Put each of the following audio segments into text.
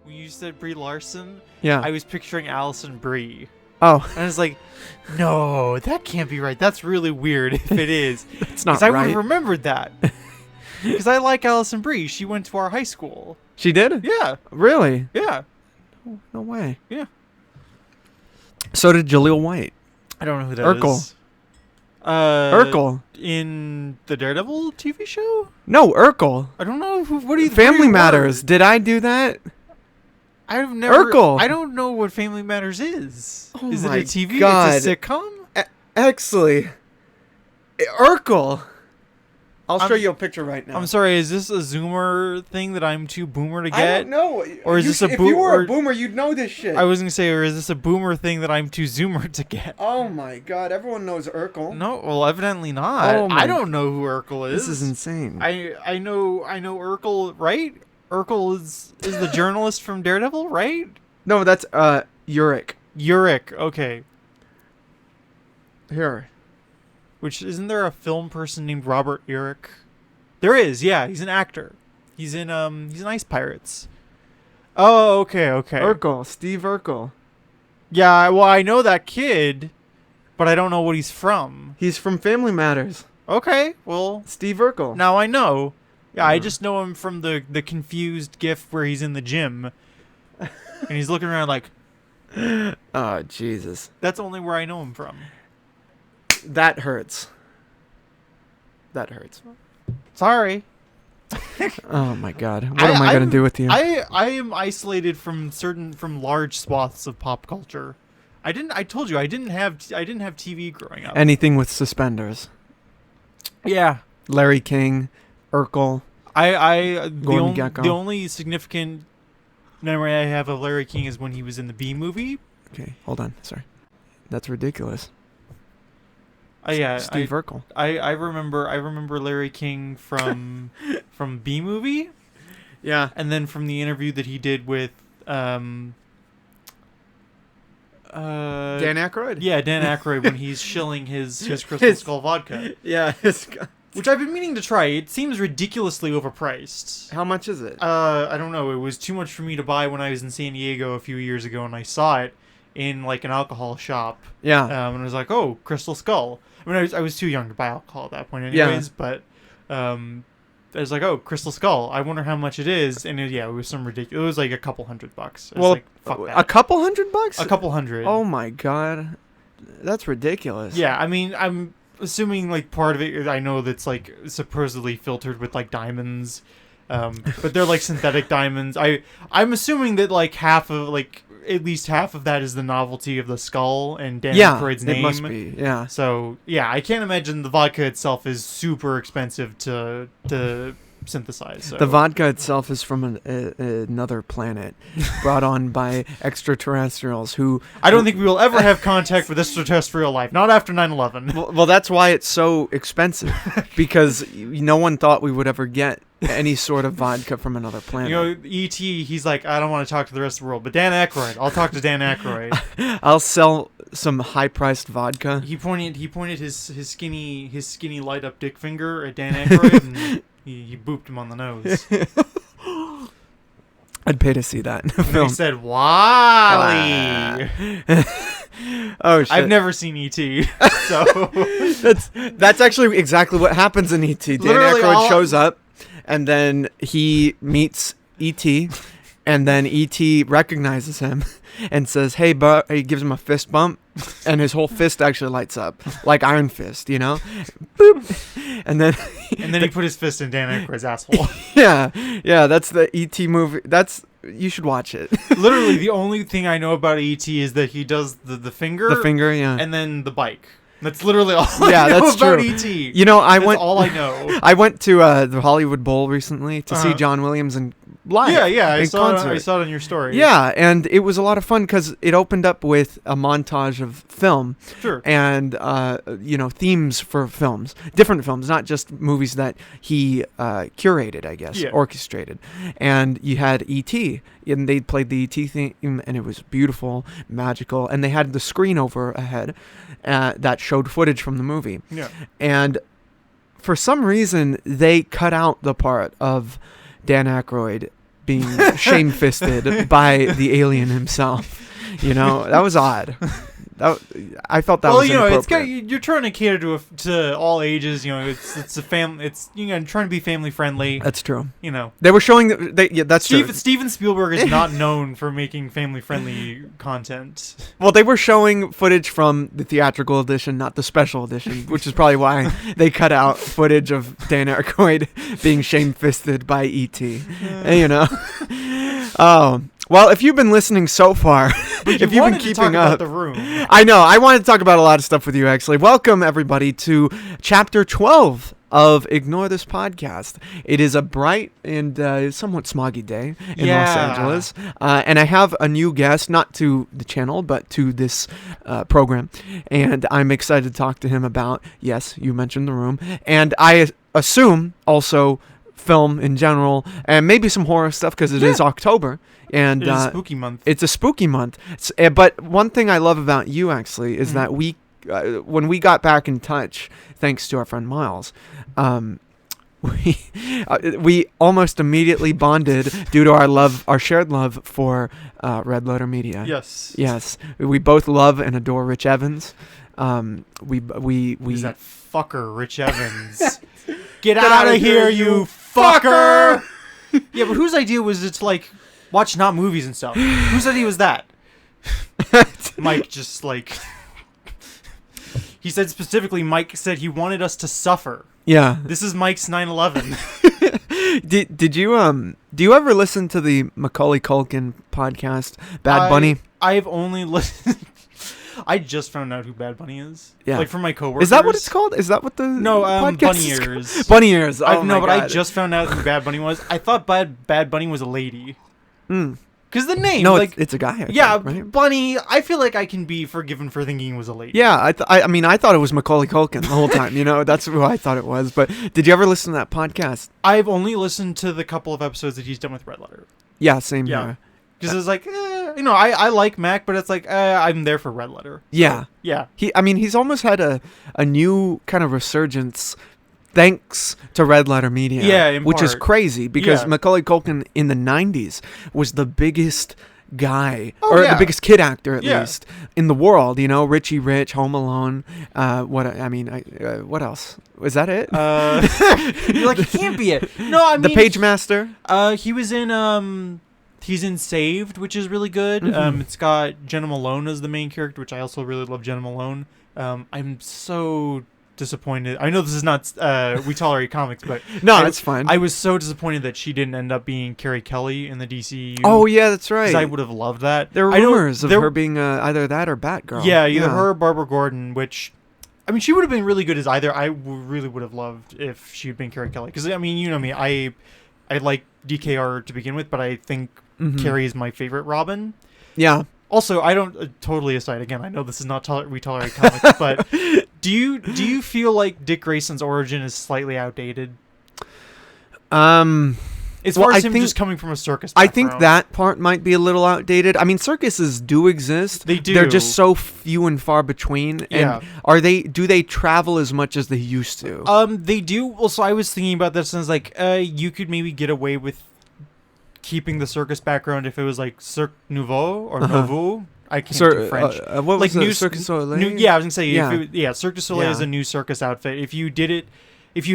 when you said Brie Larson, Yeah. I was picturing Allison Brie. Oh. And I was like, no, that can't be right. That's really weird if it is. It's not Because I would right. have remembered that. Because I like Allison Brie. She went to our high school. She did? Yeah. Really? Yeah. No way. Yeah. So did Jaleel White. I don't know who that Urkel. is. Urkel. In the Daredevil TV show? No, Urkel. I don't know. What do you Family Matters. Did I do that? I've never. Urkel. I don't know what Family Matters is. Oh is my it a TV? God. It's a sitcom? Actually, Urkel. I'll show you a picture right now. I'm sorry. Is this a Zoomer thing that I'm too boomer to get? I don't know. Or is this a if you were a boomer, you'd know this shit. I was gonna say, or is this a boomer thing that I'm too Zoomer to get? Oh my God! Everyone knows Urkel. No, well, evidently not. Oh my- I don't know who Urkel is. This is insane. I know Urkel, right? Urkel is the journalist from Daredevil, right? No, that's Uric. Uric, okay. Here. Which, isn't there a film person named Robert Uric? There is, yeah. He's an actor. He's in Ice Pirates. Oh, okay. Urkel. Steve Urkel. Yeah, well, I know that kid, but I don't know what he's from. He's from Family Matters. Okay, well, Steve Urkel. now I know. Yeah, I just know him from the confused gif where he's in the gym. And he's looking around like, Oh, Jesus. that's only where I know him from. That hurts. That hurts. Sorry. Oh my God. What am I gonna do with you? I am isolated from large swaths of pop culture. I told you I didn't have TV growing up. Anything with suspenders. Yeah. Larry King, Urkel. The Gecko. only significant memory I have of Larry King is when he was in the Bee Movie. Okay, hold on. Sorry. That's ridiculous. Yeah, Steve Urkel. I remember Larry King from Bee Movie, Yeah. and then from the interview that he did with Dan Aykroyd? Yeah, Dan Aykroyd when he's shilling his Crystal Skull vodka. Yeah. Which I've been meaning to try. It seems ridiculously overpriced. How much is it? I don't know. It was too much for me to buy when I was in San Diego a few years ago, and I saw it in like an alcohol shop. Yeah. And I was like, "Oh, Crystal Skull." I mean, I was too young to buy alcohol at that point, anyways. Yeah. But I was like, "Oh, Crystal Skull. I wonder how much it is." And it was some ridiculous. It was like a couple $100. I was Well, like, fuck that. a couple $100? A couple hundred. Oh my God. That's ridiculous. Yeah, I mean, I'm assuming like part of it, I know that's like supposedly filtered with like diamonds, but they're like synthetic diamonds. I'm assuming that like at least half of that is the novelty of the skull and Dan Aykroyd's name. It must be. Yeah. So yeah, I can't imagine the vodka itself is super expensive to synthesize. So. The vodka itself is from another planet, brought on by extraterrestrials who... I don't think we will ever have contact with extraterrestrial life, not after 9/11. Well, that's why it's so expensive, because no one thought we would ever get any sort of vodka from another planet. You know, E.T., he's like, I don't want to talk to the rest of the world, but Dan Aykroyd, I'll talk to Dan Aykroyd. I'll sell some high-priced vodka. He pointed his skinny light up dick finger at Dan Aykroyd, and he booped him on the nose. I'd pay to see that in a And film. he said, Wally. Oh shit! I've never seen E.T., so that's actually exactly what happens in E.T. Dan Literally Aykroyd shows up, and then he meets E.T., and then E.T. recognizes him and says, "Hey, he gives him a fist bump, and his whole fist actually lights up like Iron Fist, you know? Boop. And then he put his fist in Dan Aykroyd's asshole. yeah, that's the E.T. movie. You should watch it. Literally, the only thing I know about E.T. is that he does the finger. The finger, yeah. And then the bike. That's literally all I know that's about true. E.T. You know, That's all I know. I went to the Hollywood Bowl recently to see John Williams in live. Yeah, I in saw concert. it on your story. Yeah, and it was a lot of fun because it opened up with a montage of film. Sure. And, themes for films. Different films, not just movies that he curated, I guess, orchestrated. And you had E.T., and they played the E.T. theme, and it was beautiful, magical. And they had the screen overhead that showed footage from the movie. Yeah. And for some reason, they cut out the part of Dan Aykroyd being shamefisted by the alien himself. That was odd. I felt that was inappropriate. You're trying to cater to all ages. It's a family. It's trying to be family friendly. That's true. They were showing that's true. Steven Spielberg is not known for making family friendly content. Well, they were showing footage from the theatrical edition, not the special edition, which is probably why they cut out footage of Dan Aykroyd being shamefisted by E.T. Oh. Well, if you've been listening so far, if you've been keeping up, The Room. I know. I wanted to talk about a lot of stuff with you, actually. Welcome, everybody, to Chapter 12 of Ignore This Podcast. It is a bright and somewhat smoggy day in Los Angeles. And I have a new guest, not to the channel, but to this program. And I'm excited to talk to him about, yes, you mentioned The Room. And I assume also film in general, and maybe some horror stuff, because it is October. And it's a spooky month. It's a spooky month. But one thing I love about you, actually, is that when we got back in touch, thanks to our friend Miles, we almost immediately bonded due to our shared love for Red Letter Media. Yes. We both love and adore Rich Evans. We Who's that fucker, Rich Evans? Get out of here, you fucker! Yeah, but whose idea was it to watch not movies and stuff? Whose idea was that? Mike just he said specifically, Mike said he wanted us to suffer. Yeah. This is Mike's 9/11. Did you do you ever listen to the Macaulay Culkin podcast, Bad Bunny? I've only listened. I just found out who Bad Bunny is. Yeah. From my coworkers. Is that what it's called? Is that what the podcast Bunny is Ears. Called? Bunny Ears. Oh my God. I just found out who Bad Bunny was. I thought Bad Bunny was a lady. Because the name, no, it's a guy. I think, right? Bunny. I feel like I can be forgiven for thinking it was a lady. Yeah, I mean, I thought it was Macaulay Culkin the whole time. That's who I thought it was. But did you ever listen to that podcast? I've only listened to the couple of episodes that he's done with Red Letter. Yeah, same here. Because it's I like Mac, but it's I'm there for Red Letter. So, yeah. He's almost had a new kind of resurgence thanks to Red Letter Media, which is crazy because Macaulay Culkin in the 90s was the biggest guy, the biggest kid actor at least in the world. Richie Rich, Home Alone. What else? Was that it? You're it can't be it. No, I mean The Page Master. He was in He's in Saved, which is really good. It's got Jenna Malone as the main character, which I also really love Jenna Malone. I'm so disappointed. I know this is not We Tolerate Comics, but no, it's fine. I was so disappointed that she didn't end up being Carrie Kelly in the DCU. Oh yeah, that's right. I would have loved that. There were rumors of her being either that or Batgirl. Yeah, either her or Barbara Gordon, which she would have been really good as either. I really would have loved if she had been Carrie Kelly, because you know me, I like DKR to begin with, but I think Carrie is my favorite Robin. Yeah. Also, I don't totally aside again. I know this is not We Tolerate Comics, but do you feel like Dick Grayson's origin is slightly outdated? As far as him just coming from a circus background. I think that part might be a little outdated. Circuses do exist. They do. They're just so few and far between. And do they travel as much as they used to? They do. Well, so I was thinking about this and I was you could maybe get away with keeping the circus background if it was Cirque Nouveau or Nouveau. I can't do French. What was new Cirque du Soleil? I was gonna say Cirque du Soleil is a new circus outfit. If you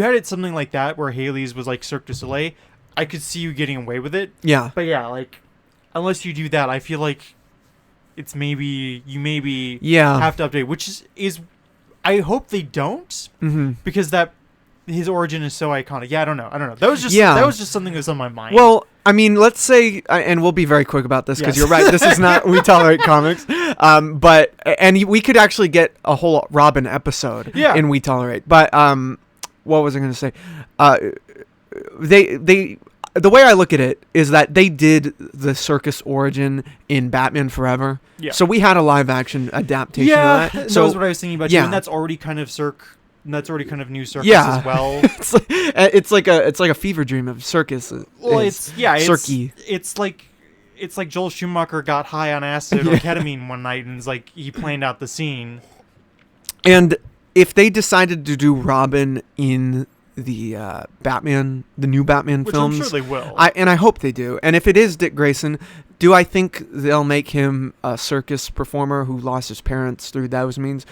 had it something like that where Haley's was Cirque du Soleil, I could see you getting away with it. Yeah. But unless you do that, I feel like it's maybe have to update, which is I hope they don't, because that his origin is so iconic. Yeah, I don't know. That was just something that was on my mind. Well, let's say, and we'll be very quick about this because you're right. This is not We Tolerate Comics. But we could actually get a whole Robin episode in We Tolerate. But what was I going to say? The way I look at it is that they did the circus origin in Batman Forever. Yeah. So we had a live action adaptation of that. So that was what I was thinking about too, and that's already kind of that's already kind of new circus as well. it's like a fever dream of circus. Well, it's like Joel Schumacher got high on acid or ketamine one night and he planned out the scene. And if they decided to do Robin in Batman, the new Batman Which films. I'm sure they will. I hope they do. And if it is Dick Grayson, do I think they'll make him a circus performer who lost his parents through those means?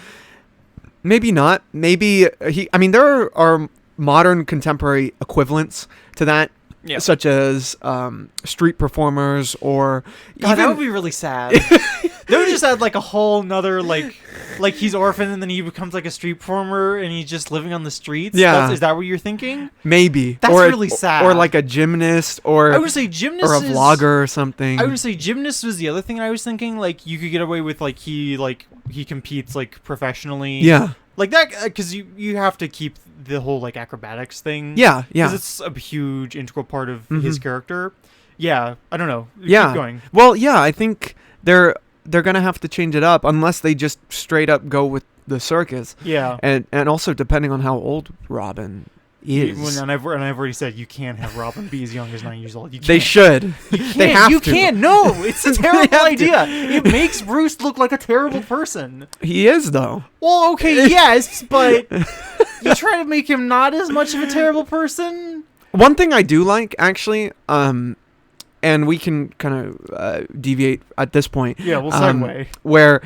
Maybe not. Maybe there are modern contemporary equivalents to that. Yeah. Such as street performers or God, that would be really sad. They would just add like a whole nother like he's orphaned and then he becomes like a street performer and he's just living on the streets. Yeah, is that what you're thinking? Maybe that's really sad. Or like a gymnast, or I would say gymnast or a vlogger or something. I would say gymnast was the other thing I was thinking. Like you could get away with like he competes like professionally. Yeah. Like that, because you have to keep the whole like acrobatics thing. Yeah. Because it's a huge integral part of his character. Yeah, I don't know. Yeah. Keep going. Well, yeah, I think they're gonna have to change it up unless they just straight up go with the circus. Yeah. And also depending on how old Robin is. And I've already said you can't have Robin be as young as 9 years old. You can't. They should. They have you to. You can't. No, it's a terrible idea. It makes Bruce look like a terrible person. He is, though. Well, okay, yes, but you try to make him not as much of a terrible person. One thing I do like, actually, and we can kind of deviate at this point. Yeah, we'll segue. Where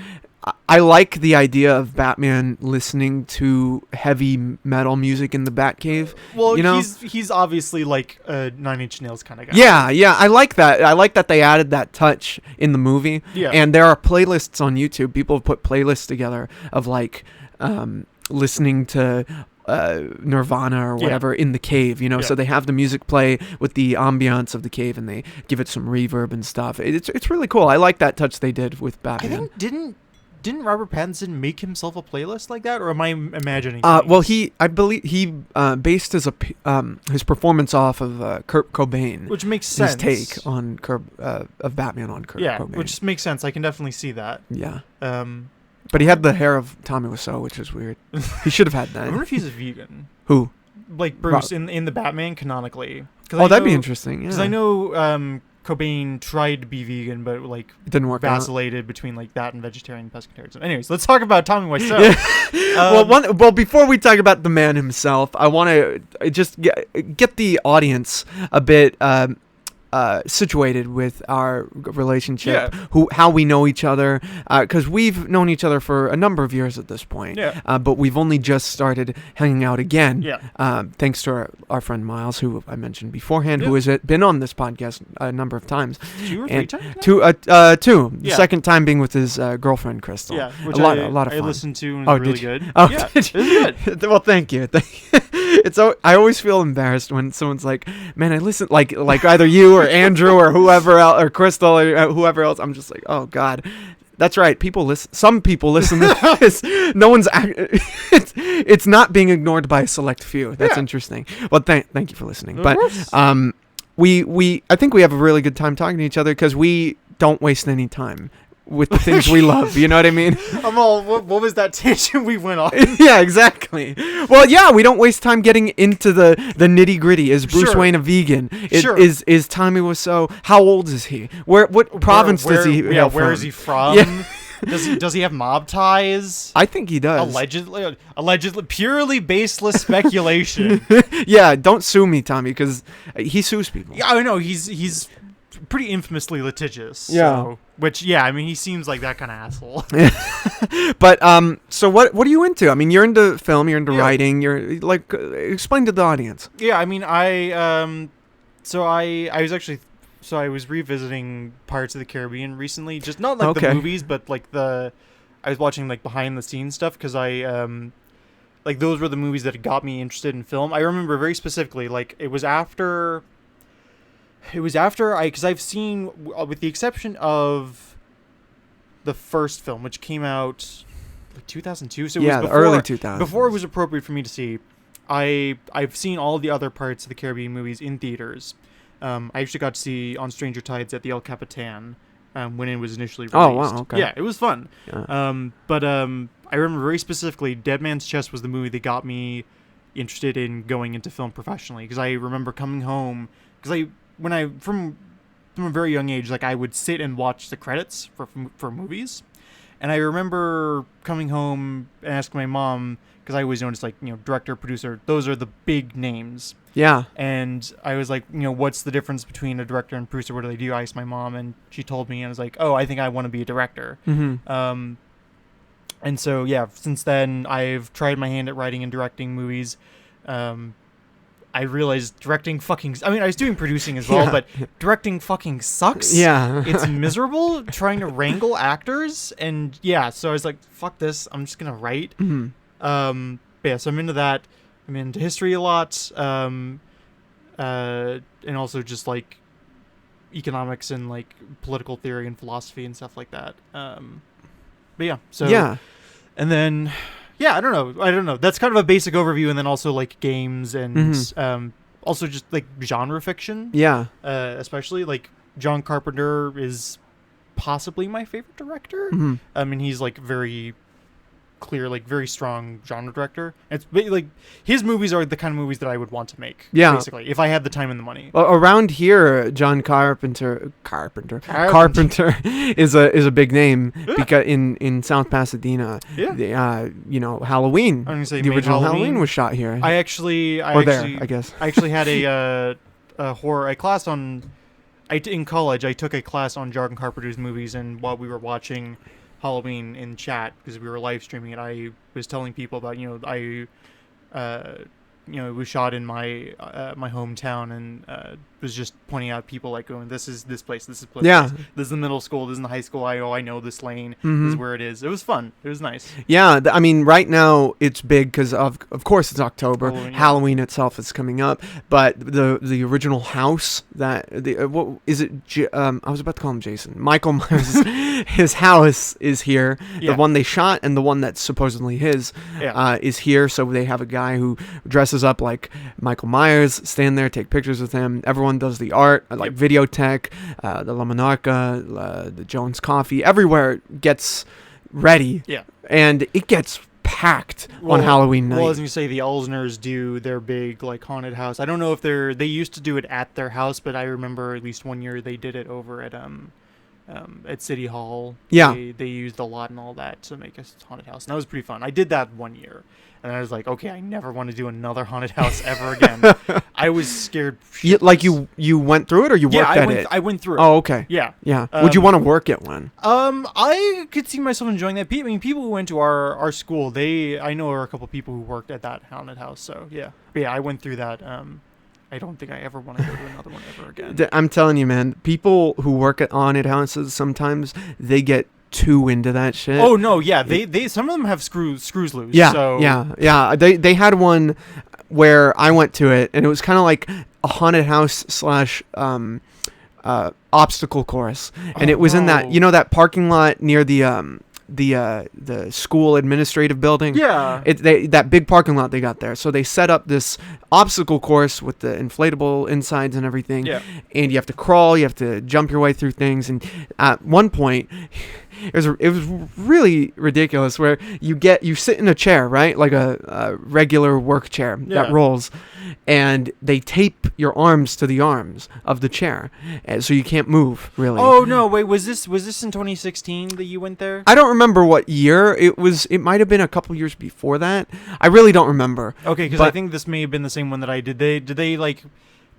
I like the idea of Batman listening to heavy metal music in the Batcave. Well, you know? he's obviously like a Nine Inch Nails kind of guy. Yeah, I like that. I like that they added that touch in the movie. Yeah. And there are playlists on YouTube. People have put playlists together of like listening to Nirvana or whatever in the cave, you know. So they have the music play with the ambiance of the cave and they give it some reverb and stuff. It's really cool. I like that touch they did with Batman. I think didn't Robert Pattinson make himself a playlist like that, or am I imagining? Well, I believe he based his performance off of Kurt Cobain, which makes sense. His take on of Batman on Kurt Cobain. Which makes sense. I can definitely see that. Yeah. But he had the hair of Tommy Wiseau, which is weird. He should have had that. I wonder if he's a vegan. Who? Like Bruce in the Batman canonically. That'd be interesting. Yeah. Because I know Cobain tried to be vegan, but like it didn't work. Vacillated between like that and vegetarian pescatarianism. Anyways, let's talk about Tommy Wiseau. Well, before we talk about the man himself, I want to just get the audience a bit situated with our relationship, how we know each other, because we've known each other for a number of years at this point, but we've only just started hanging out again, thanks to our friend Miles, who I mentioned beforehand, who has been on this podcast a number of times. 2 or 3 times? Two. The second time being with his girlfriend Crystal. Yeah, which a lot of fun. I listened to and it was really good. Oh, yeah, it was good. Well, thank you. I always feel embarrassed when someone's like, "Man, I listen," like either you or Andrew or whoever else, or Crystal or whoever else. I'm just like, oh God. That's right. People listen. Some people listen to this. No one's. It's not being ignored by a select few. That's interesting. Well, thank you for listening. But I think we have a really good time talking to each other because we don't waste any time with the things we love. You know what I mean? What was that tangent we went on? Yeah, exactly. Well, yeah, we don't waste time getting into the nitty gritty. Is Bruce Wayne a vegan? Is Tommy Wiseau? How old is he? What province does he hail from? Where is he from? Yeah. Does he have mob ties? I think he does. Allegedly, purely baseless speculation. Yeah, don't sue me, Tommy, because he sues people. Yeah, I know he's pretty infamously litigious. Yeah. He seems like that kind of asshole. But so what are you into? I mean, you're into film, you're into writing, you're like explain to the audience. Yeah, I mean, I was revisiting Pirates of the Caribbean recently, just not like the movies, but like I was watching like behind the scenes stuff because like those were the movies that got me interested in film. I remember very specifically, like it was after because I've seen, with the exception of the first film, which came out like 2002, so it was before, early 2000s. Before it was appropriate for me to see. I've seen all the other Pirates of the Caribbean movies in theaters. I actually got to see On Stranger Tides at the El Capitan when it was initially released. Oh, wow, okay. Yeah, it was fun. Yeah. But I remember very specifically, Dead Man's Chest was the movie that got me interested in going into film professionally, because I remember coming home, because from a very young age, like I would sit and watch the credits for movies, And I remember coming home and asking my mom, because I always noticed, like, director, producer, those are the big names. Yeah. And I was like, what's the difference between a director and producer? What do they do? I asked my mom, and she told me, and I was like, oh, I think I want to be a director. Mm-hmm. And so, yeah, since then, I've tried my hand at writing and directing movies. I realized directing I was doing producing as well, but directing fucking sucks. Yeah. It's miserable trying to wrangle actors. And yeah, so I was like, fuck this. I'm just going to write. Mm-hmm. But yeah, so I'm into that. I'm into history a lot. And also just like economics and like political theory and philosophy and stuff like that. But yeah, so. Yeah. And then. Yeah, I don't know. That's kind of a basic overview, and then also like games and also just like genre fiction. Yeah. Especially like John Carpenter is possibly my favorite director. Mm-hmm. I mean, he's like very clear, like very strong genre director. It's like his movies are the kind of movies that I would want to make. Yeah, basically, if I had the time and the money. Well, around here, John Carpenter is a big name because in South Pasadena, Halloween. The original Halloween was shot here. I actually had a horror class in college. I took a class on John Carpenter's movies, and while we were watching Halloween in chat, because we were live streaming it, I was telling people about it was shot in my my hometown, and was just pointing out people like going, this is this place, this is place, this is the middle school, this is the high school, I know this lane, this is where it is. It was fun. It was nice. Yeah, I mean, right now it's big because of course it's October. Halloween itself is coming up, but the original house what is it? I was about to call him Jason. Michael Myers. His house is here. The one they shot and the one that's supposedly his is here. So they have a guy who dresses up like Michael Myers, stand there, take pictures with him. Everyone does the art, like Videotech, the La Monarca, the Jones Coffee. Everywhere gets ready. Yeah. And it gets packed on Halloween night. Well, as you say, the Elsners do their big like haunted house. I don't know if they used to do it at their house, but I remember at least one year they did it over at City Hall. Yeah. They used a lot and all that to make a haunted house. And that was pretty fun. I did that one year. And I was like, okay, I never want to do another haunted house ever again. I was scared. You went through it, or you worked at it? I went through it. Oh, okay. Yeah. Yeah. Would you want to work at one? I could see myself enjoying that. I mean, people who went to our school, I know a couple people who worked at that haunted house. So, yeah. But yeah, I went through that. I don't think I ever want to go to another one ever again. I'm telling you, man, people who work at haunted houses, sometimes they get too into that shit. Oh no, yeah, they some of them have screws loose. Yeah, so. yeah. They had one where I went to it, and it was kind of like a haunted house / obstacle course, and it was in that that parking lot near the school administrative building. Yeah. That big parking lot they got there. So they set up this obstacle course with the inflatable insides and everything. Yeah. And you have to crawl, you have to jump your way through things. And at one point, it was really ridiculous where you sit in a chair, right? Like a regular work chair that rolls. And they tape your arms to the arms of the chair, so you can't move, really. Oh no! Wait, was this in 2016 that you went there? I don't remember what year it was. It might have been a couple years before that. I really don't remember. Okay, because I think this may have been the same one that I did.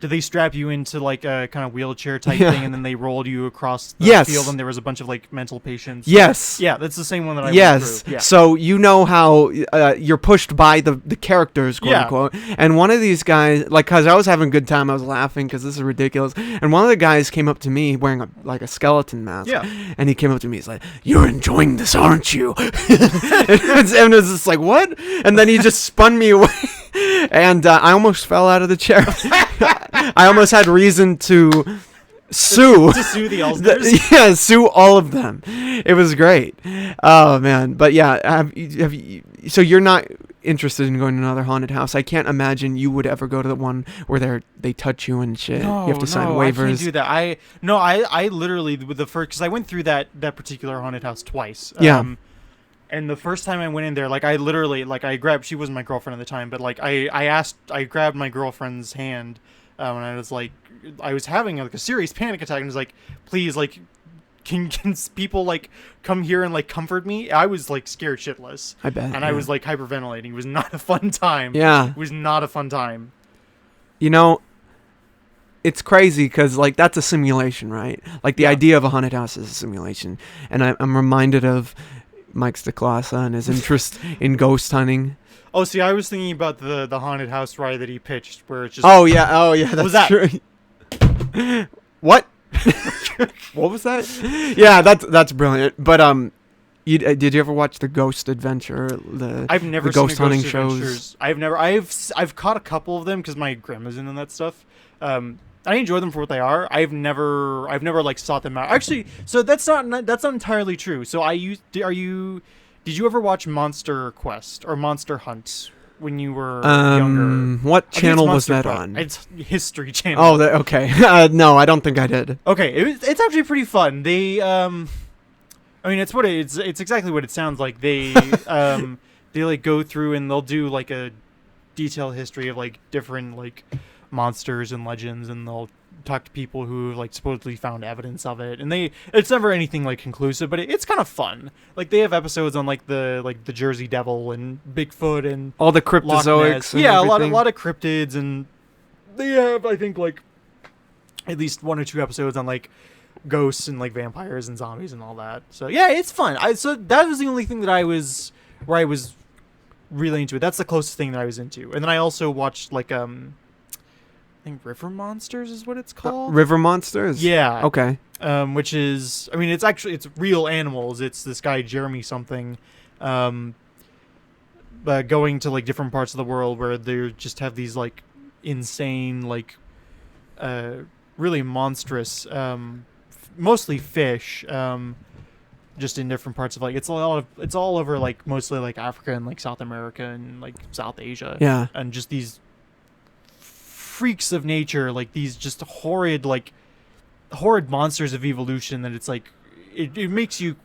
Did they strap you into like a kind of wheelchair type thing, and then they rolled you across the field, and there was a bunch of like mental patients? Yes. Yeah, that's the same one that I went through. Yeah. So you know how you're pushed by the characters, quote unquote. And one of these guys, like, cause I was having a good time, I was laughing because this is ridiculous. And one of the guys came up to me wearing a skeleton mask. Yeah. And he came up to me, he's like, "You're enjoying this, aren't you?" and it was just like, what? And then he just spun me away. And I almost fell out of the chair. I almost had reason to sue. To sue the Elsners? Yeah, sue all of them. It was great. Oh, man. But yeah, so you're not interested in going to another haunted house? I can't imagine you would ever go to the one where they touch you and shit. No, you have to sign waivers. I can't do that. I literally, with the first, because I went through that particular haunted house twice. Yeah. And the first time I went in there, like, I literally, like, she wasn't my girlfriend at the time, but, like, I grabbed my girlfriend's hand, and I was, like, I was having, like, a serious panic attack, and was like, please, like, can people like come here and like comfort me? I was like scared shitless. I bet. And I was like hyperventilating. It was not a fun time. Yeah. It was not a fun time. You know, it's crazy because like that's a simulation, right? Like the idea of a haunted house is a simulation, and I'm reminded of Mike Stacklasa and his interest in ghost hunting. Oh, see, I was thinking about the haunted house ride that he pitched, where it's just. Oh yeah, that's was that? True. What? What was that? Yeah, that's brilliant. But did you ever watch the Ghost Adventure? I've never the seen ghost hunting shows. Adventures. I've caught a couple of them because my grandma's into that stuff. I enjoy them for what they are. I've never like sought them out. Actually, so that's not entirely true. So did you ever watch Monster Quest or Monster Hunt when you were younger? What channel was that on? It's History Channel. Oh, okay. No, I don't think I did. Okay, it's actually pretty fun. They I mean, it's exactly what it sounds like. They they like go through and they'll do like a detailed history of like different like monsters and legends, and they'll talk to people who like supposedly found evidence of it, and it's never anything like conclusive, but it's kind of fun. Like they have episodes on like the Jersey Devil and Bigfoot and all the cryptozoics. And yeah, everything. a lot of cryptids, and they have I think like at least 1 or 2 episodes on like ghosts and like vampires and zombies and all that. So yeah, it's fun. So that was the only thing that I was really into it. That's the closest thing that I was into. And then I also watched like I think River Monsters is what it's called. River Monsters? Yeah. Okay. Which is, I mean, it's real animals. It's this guy Jeremy something, going to like different parts of the world where they just have these like insane like, really monstrous, mostly fish, just in different parts of like it's all over like mostly like Africa and like South America and like South Asia. Yeah. And just these freaks of nature, like these just horrid monsters of evolution that it's like it makes you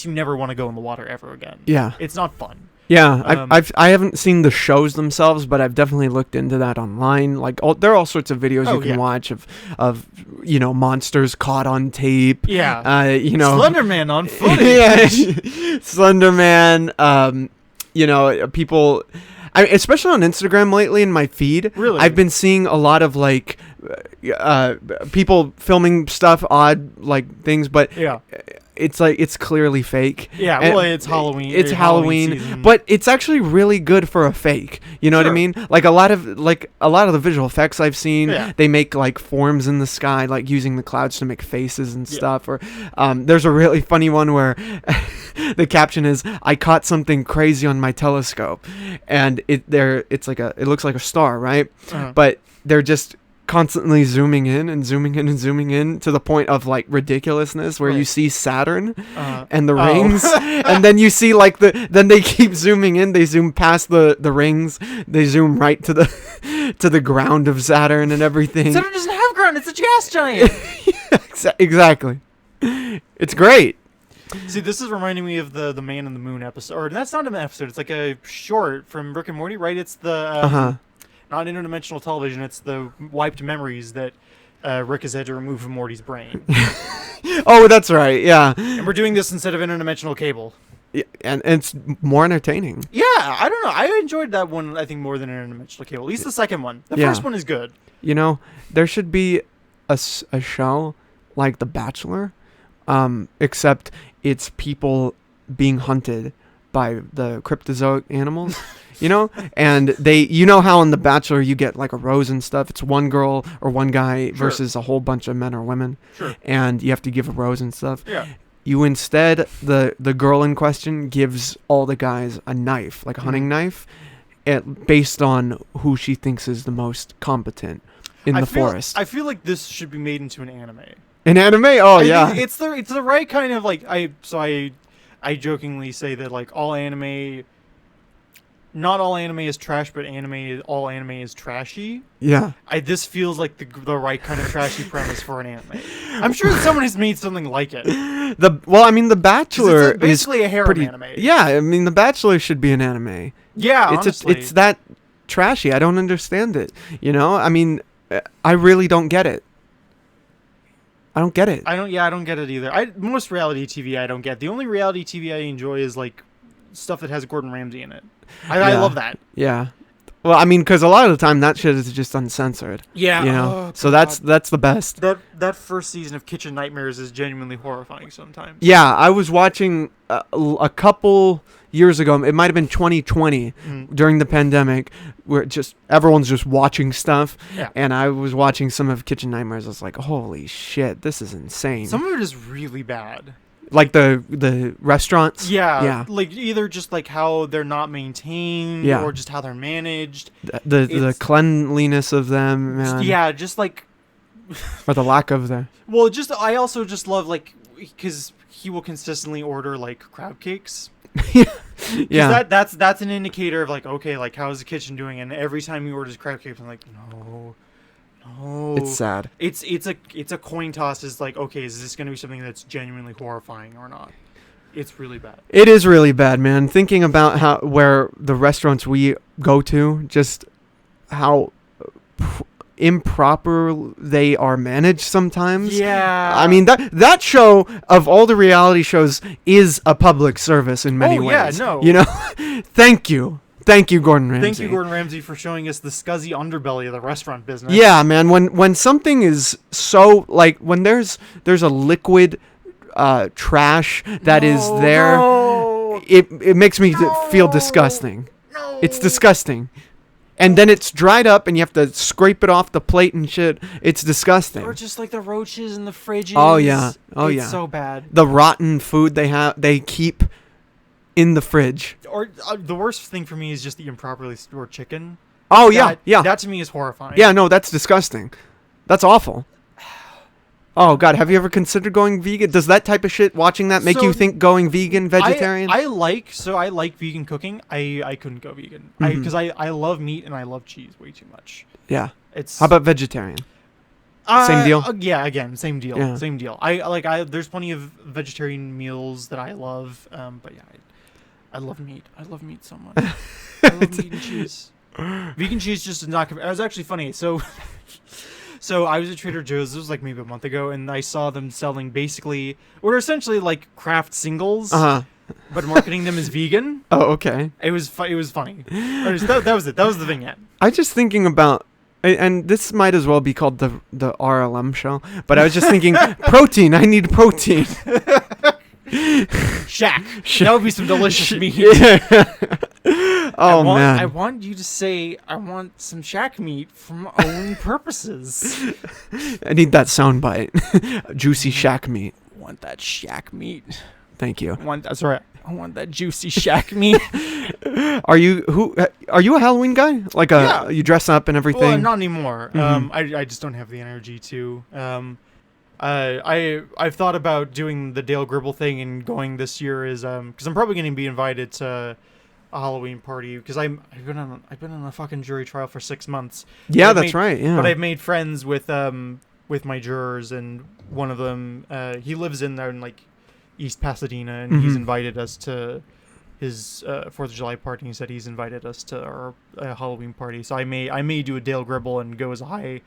never want to go in the water ever again. Yeah. It's not fun. Yeah, I haven't seen the shows themselves, but I've definitely looked into that online. Like, there are all sorts of videos you can watch of monsters caught on tape. Yeah, Slenderman on footage. Yeah, Slenderman. People. Especially on Instagram lately in my feed. Really, I've been seeing a lot of like people filming stuff, odd like things, but yeah. It's like it's clearly fake. Yeah, and well, it's Halloween. It's Halloween, but it's actually really good for a fake. You know what I mean? Like a lot of the visual effects I've seen, they make like forms in the sky, like using the clouds to make faces and stuff. Or there's a really funny one where the caption is, "I caught something crazy on my telescope," and it looks like a star, right? Uh-huh. But they're just constantly zooming in and zooming in and zooming in to the point of like ridiculousn's where you see Saturn and the rings and then you see like then they keep zooming in, they zoom past the rings, they zoom right to the ground of Saturn and everything. Saturn doesn't have ground, it's a gas giant. Exactly. It's great. See, this is reminding me of the Man in the Moon episode, or that's not an episode, it's like a short from Rick and Morty, right? It's the not interdimensional television, it's the wiped memories that Rick has had to remove from Morty's brain. Oh, that's right, yeah. And we're doing this instead of interdimensional cable. Yeah, and it's more entertaining. Yeah, I don't know. I enjoyed that one, I think, more than interdimensional cable. At least the second one. The first one is good. There should be a show like The Bachelor, except it's people being hunted by the cryptozoic animals. And they, how in The Bachelor you get like a rose and stuff. It's one girl or one guy versus a whole bunch of men or women. Sure. And you have to give a rose and stuff. Yeah. You instead, the girl in question gives all the guys a knife, like a hunting knife, based on who she thinks is the most competent in the forest. I feel like this should be made into an anime. An anime? Oh, yeah. It's the right kind of like I jokingly say that like all anime. Not all anime is trash, but all anime is trashy. Yeah. This feels like the right kind of trashy premise for an anime. I'm sure that someone has made something like it. The Bachelor it's basically a harem anime. Yeah, The Bachelor should be an anime. Yeah, honestly. It's that trashy. I don't understand it. I really don't get it. I don't get it. I don't get it either. Most reality TV I don't get. The only reality TV I enjoy is like stuff that has Gordon Ramsay in it. I love that. Yeah. Well, I mean, because a lot of the time that shit is just uncensored. Yeah. You know, so God. that's the best. That first season of Kitchen Nightmares is genuinely horrifying sometimes. Yeah, I was watching a couple years ago. It might have been 2020 during the pandemic, where everyone's just watching stuff. Yeah. And I was watching some of Kitchen Nightmares. I was like, holy shit, this is insane. Some of it is really bad. Like the restaurants? Yeah. Like either just like how they're not maintained or just how they're managed. The cleanliness of them, man. Yeah, just like or the lack of them. Well, I also just love like cuz he will consistently order like crab cakes. Yeah. That's an indicator of like, okay, like how's the kitchen doing? And every time he orders crab cakes I'm like, no. It's sad. It's a coin toss. Is like, okay, is this going to be something that's genuinely horrifying or not? It's really bad. It is really bad, man. Thinking about where the restaurants we go to, just how improper they are managed sometimes. Yeah. I mean, that show, of all the reality shows, is a public service in many ways. Yeah, no. You know? Thank you, Gordon Ramsay. Thank you, Gordon Ramsay, for showing us the scuzzy underbelly of the restaurant business. Yeah, man. When something is so, like, when there's a liquid trash that is there, it makes me feel disgusting. No. It's disgusting. And then it's dried up and you have to scrape it off the plate and shit. It's disgusting. Or just like the roaches in the fridges. Oh, yeah. It's so bad. The rotten food they keep in the fridge. Or the worst thing for me is just the improperly stored chicken. Oh, yeah. That to me is horrifying. Yeah, no, that's disgusting. That's awful. Oh, God, have you ever considered going vegan? Does that type of shit, watching that, make you think going vegan, vegetarian? I like vegan cooking. I couldn't go vegan. Because I love meat and I love cheese way too much. Yeah. It's How about vegetarian? Same deal? Yeah, again, same deal. Yeah. Same deal. There's plenty of vegetarian meals that I love. But yeah, I love meat. I love meat so much. I love meat and cheese. Vegan cheese just is not. It was actually funny. So I was at Trader Joe's. This was like maybe a month ago, and I saw them selling basically what are essentially like craft singles, but marketing them as vegan. Oh, okay. It was funny. That was it. That was the vignette. I was just thinking about, and this might as well be called the RLM show, but I was just thinking, protein. I need protein. Shack. That would be some delicious meat. Man. I want you to say, I want some shack meat for my own purposes. I need that soundbite. Juicy shack meat. I want that shack meat. Thank you. I want that juicy shack meat. Are you a Halloween guy? Like you dress up and everything? Well, not anymore. I just don't have the energy to. I've thought about doing the Dale Gribble thing and going this year because I'm probably going to be invited to a Halloween party because I've been on a fucking jury trial for 6 months. Yeah, that's right. Yeah, but I've made friends with my jurors, and one of them he lives in there in like East Pasadena, and he's invited us to his 4th of July party. He said he's invited us to our Halloween party, so I may do a Dale Gribble and go as a high.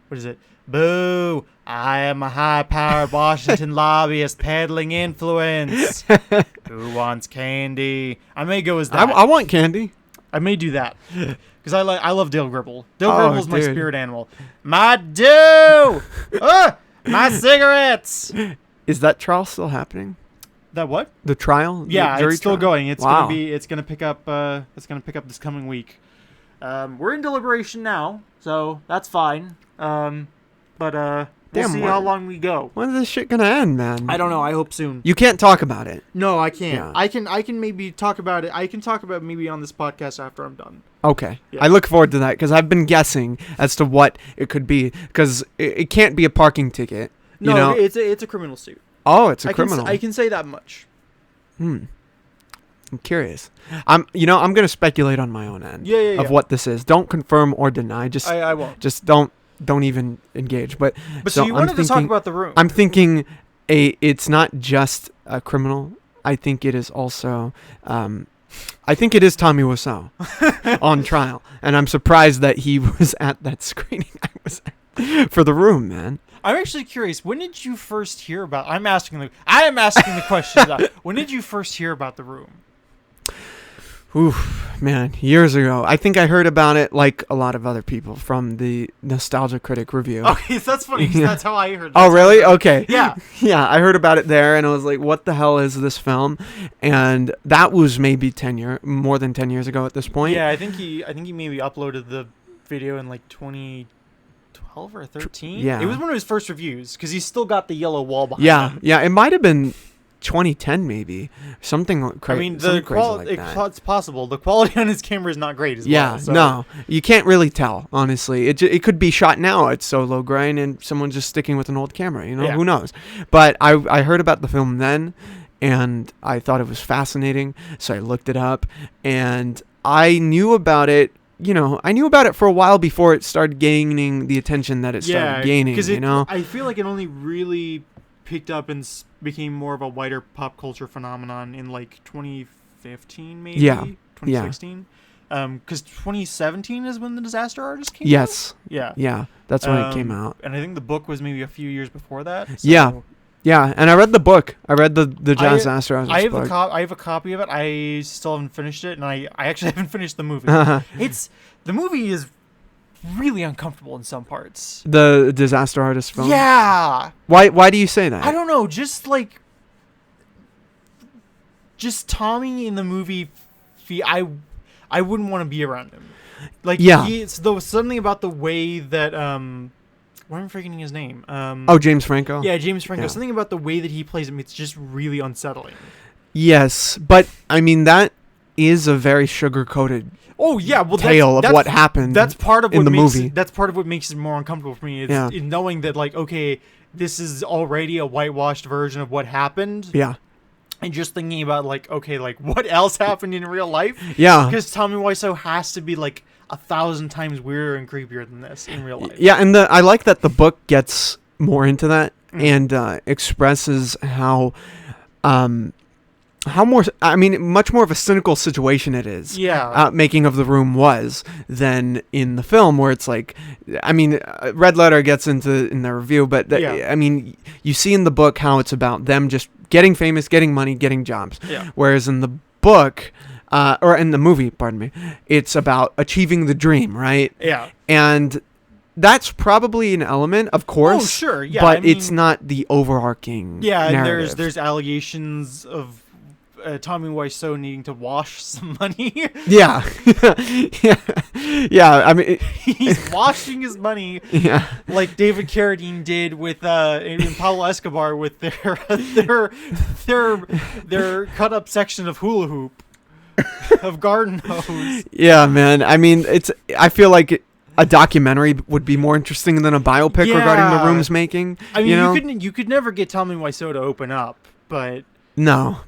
What is it? Boo! I am a high-powered Washington lobbyist peddling influence. Who wants candy? I may go as that. I want candy. I may do that because I love Dale Gribble. Dale Gribble is my spirit animal. My my cigarettes. Is that trial still happening? That what? The trial? Yeah, the it's still trial? going. It's gonna pick up. It's gonna pick up this coming week. We're in deliberation now, so that's fine. But we'll see how long we go. When is this shit gonna end, man? I don't know. I hope soon. You can't talk about it. No, I can't. Yeah. I can maybe talk about it. I can talk about maybe on this podcast after I'm done. Okay. Yeah. I look forward to that because I've been guessing as to what it could be because it can't be a parking ticket. No, you know? it's a criminal suit. Oh, it's a criminal. I can say that much. I'm curious. I'm gonna speculate on my own end of what this is. Don't confirm or deny. Just I won't. Just don't even engage. But so you wanted to talk about The Room. I'm thinking it's not just a criminal. I think it is also I think it is Tommy Wiseau on trial, and I'm surprised that he was at that screening I was at. for The Room, man. I'm actually curious. When did you first hear about? I am asking the question. When did you first hear about The Room? Oof, man, years ago. I think I heard about it like a lot of other people from the Nostalgia Critic review. Okay, so that's funny. Yeah. That's how I heard. Oh, really? Okay. Yeah. Yeah, I heard about it there, and I was like, "What the hell is this film?" And that was maybe more than 10 years ago at this point. Yeah, I think he maybe uploaded the video in like 2012 or 13. Yeah, it was one of his first reviews because he's still got the yellow wall behind him. Yeah, it might have been 2010 maybe, something crazy. I mean, it's possible. The quality on his camera is not great as well. So. No, you can't really tell, honestly. It could be shot now at so low grain and someone's just sticking with an old camera, who knows. But I heard about the film then, and I thought it was fascinating, so I looked it up, and I knew about it. I knew about it for a while before it started gaining the attention that it started gaining, I feel like it only really picked up and became more of a wider pop culture phenomenon in like 2015, maybe 2016. Because 2017 is when The Disaster Artist came out. Yeah, that's when it came out. And I think the book was maybe a few years before that. So. Yeah, and I read the book. I read the Disaster Artist book. I have a copy of it. I still haven't finished it, and I actually haven't finished the movie. The movie is really uncomfortable in some parts. The Disaster Artist film? Yeah. Why do you say that? I don't know. Just Tommy in the movie, I wouldn't want to be around him. There's something about the way that why am I forgetting his name? James Franco. Yeah, James Franco. Yeah. Something about the way that he plays him, it's just really unsettling. Yes, but I mean that is a very sugar-coated tale of what happened. That's part of what movie. That's part of what makes it more uncomfortable for me. Is in knowing that this is already a whitewashed version of what happened. Yeah. And just thinking about what else happened in real life. Yeah. Because Tommy Wiseau has to be 1,000 times weirder and creepier than this in real life. Yeah, and I like that the book gets more into that and expresses how much more of a cynical situation it is. Yeah. Making of The Room was than in the film, where it's Red Letter gets in the review, but you see in the book how it's about them just getting famous, getting money, getting jobs. Yeah. Whereas in the book, or in the movie, pardon me, it's about achieving the dream, right? Yeah. And that's probably an element, of course. Oh, sure, yeah. But it's not the overarching narrative. And there's allegations of Tommy Wiseau needing to wash some money. Yeah. Yeah. I mean, he's washing his money. Yeah. Like David Carradine did with in Pablo Escobar with their cut up section of hula hoop of garden hose. Yeah, man. I mean, I feel like a documentary would be more interesting than a biopic regarding The Room's making. I mean, you could never get Tommy Wiseau to open up, but no.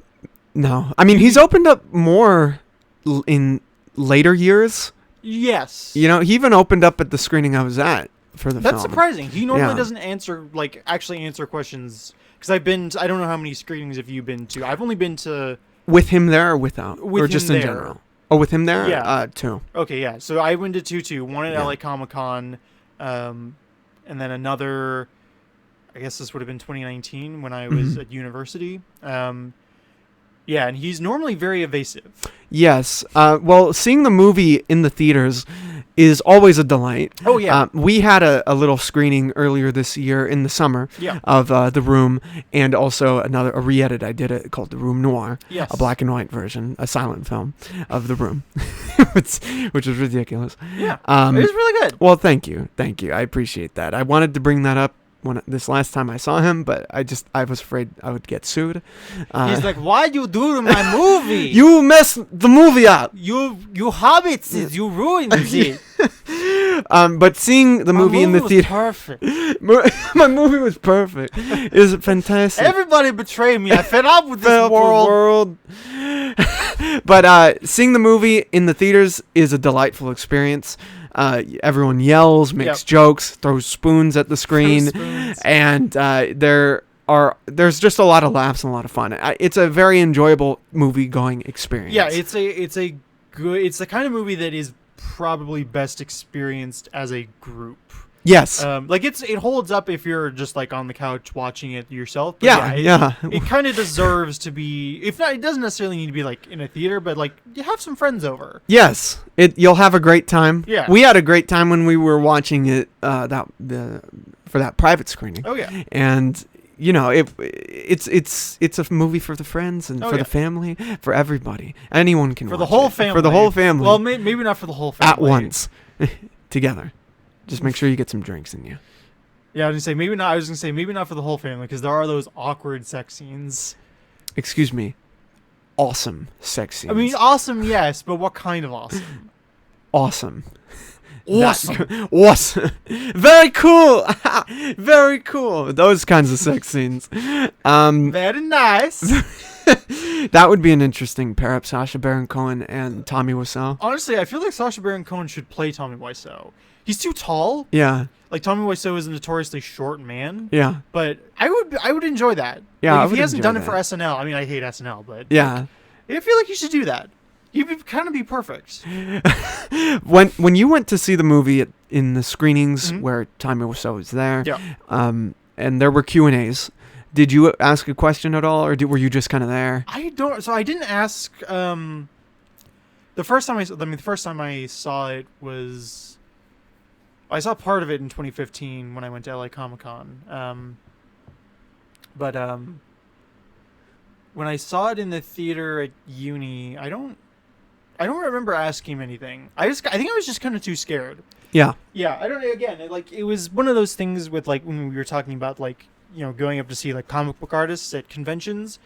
I mean, he's opened up more in later years. Yes. He even opened up at the screening I was at for the film. That's surprising. He normally doesn't actually answer questions. Because I don't know how many screenings have you been to. I've only been to... With him there or without? Or just in there. general? Oh, with him there? Yeah. 2. Okay, yeah. So I went to 2 too. One at LA Comic-Con, and then another, I guess this would have been 2019 when I was at university. Yeah, and he's normally very evasive. Yes. Well, seeing the movie in the theaters is always a delight. Oh, yeah. We had a little screening earlier this year in the summer of The Room, and also a re-edit I did it called The Room Noir. Yes. A black and white version, a silent film of The Room, which is ridiculous. Yeah, it was really good. Well, thank you. I appreciate that. I wanted to bring that up this last time I saw him, but I was afraid I would get sued. He's like, "Why you do to my movie? You messed the movie up. You hobbits, you ruined it." But seeing the movie in the theater, perfect. My movie was perfect. It was fantastic. Everybody betrayed me. I fed up with this world. But seeing the movie in the theaters is a delightful experience. Everyone yells, makes jokes, throws spoons at the screen, and there's just a lot of laughs and a lot of fun. It's a very enjoyable movie-going experience. Yeah, it's the kind of movie that is probably best experienced as a group. Yes. Like it holds up if you're just like on the couch watching it yourself. But yeah. It kind of deserves to be. If not, it doesn't necessarily need to be like in a theater, but like you have some friends over. Yes. You'll have a great time. Yeah. We had a great time when we were watching it. For that private screening. Oh yeah. And it's a movie for the friends and for the family, for everybody. Anyone can for watch the whole it. family. For the whole family. Well, maybe not for the whole family at once, together. Just make sure you get some drinks in you. Yeah, I was gonna say maybe not for the whole family because there are those awkward sex scenes. Excuse me. Awesome sex scenes. I mean, awesome, yes, but what kind of awesome? Awesome. Awesome. Awesome. Very cool. Very cool. Those kinds of sex scenes. Very nice. That would be an interesting pair up, Sacha Baron Cohen and Tommy Wiseau. Honestly, I feel like Sacha Baron Cohen should play Tommy Wiseau. He's too tall. Yeah. Like Tommy Wiseau is a notoriously short man. Yeah. But I would enjoy that. Yeah. Like, if he hasn't done it for SNL, I mean, I hate SNL, but yeah, I feel like he should do that. He'd kind of be perfect. When you went to see the movie in the screenings where Tommy Wiseau was there, and there were Q&As, did you ask a question at all, or were you just kind of there? I didn't ask. The first time I saw it was. I saw part of it in 2015 when I went to LA Comic-Con. But when I saw it in the theater at uni, I don't remember asking him anything. I think I was just kind of too scared. Yeah. Yeah, I don't know. Again, it was one of those things with like when we were talking about like going up to see like comic book artists at conventions.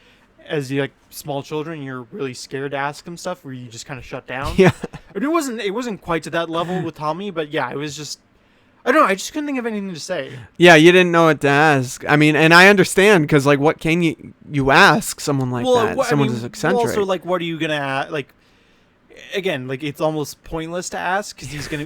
As you like small children, you're really scared to ask them stuff where you just kind of shut down. Yeah. But it wasn't quite to that level with Tommy, but yeah, it was just. I don't know. I just couldn't think of anything to say. Yeah, you didn't know what to ask. I mean, and I understand because, like, what can you ask someone like that? Someone who's eccentric. Also, like, what are you gonna ask? Like, again, like it's almost pointless to ask because he's gonna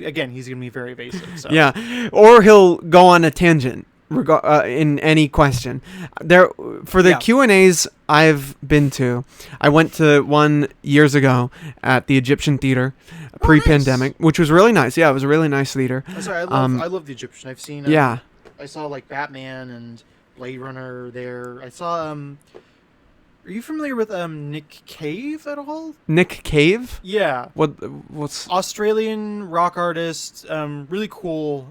be very evasive. So. Yeah, or he'll go on a tangent in any question. For the Q&As I've been to, I went to one years ago at the Egyptian Theater, pre-pandemic, which was really nice. Yeah, it was a really nice theater. I'm sorry, I love the Egyptian. I've seen. I saw like Batman and Blade Runner there. I saw. Are you familiar with Nick Cave at all? Nick Cave? Yeah. What's Australian rock artist? Really cool.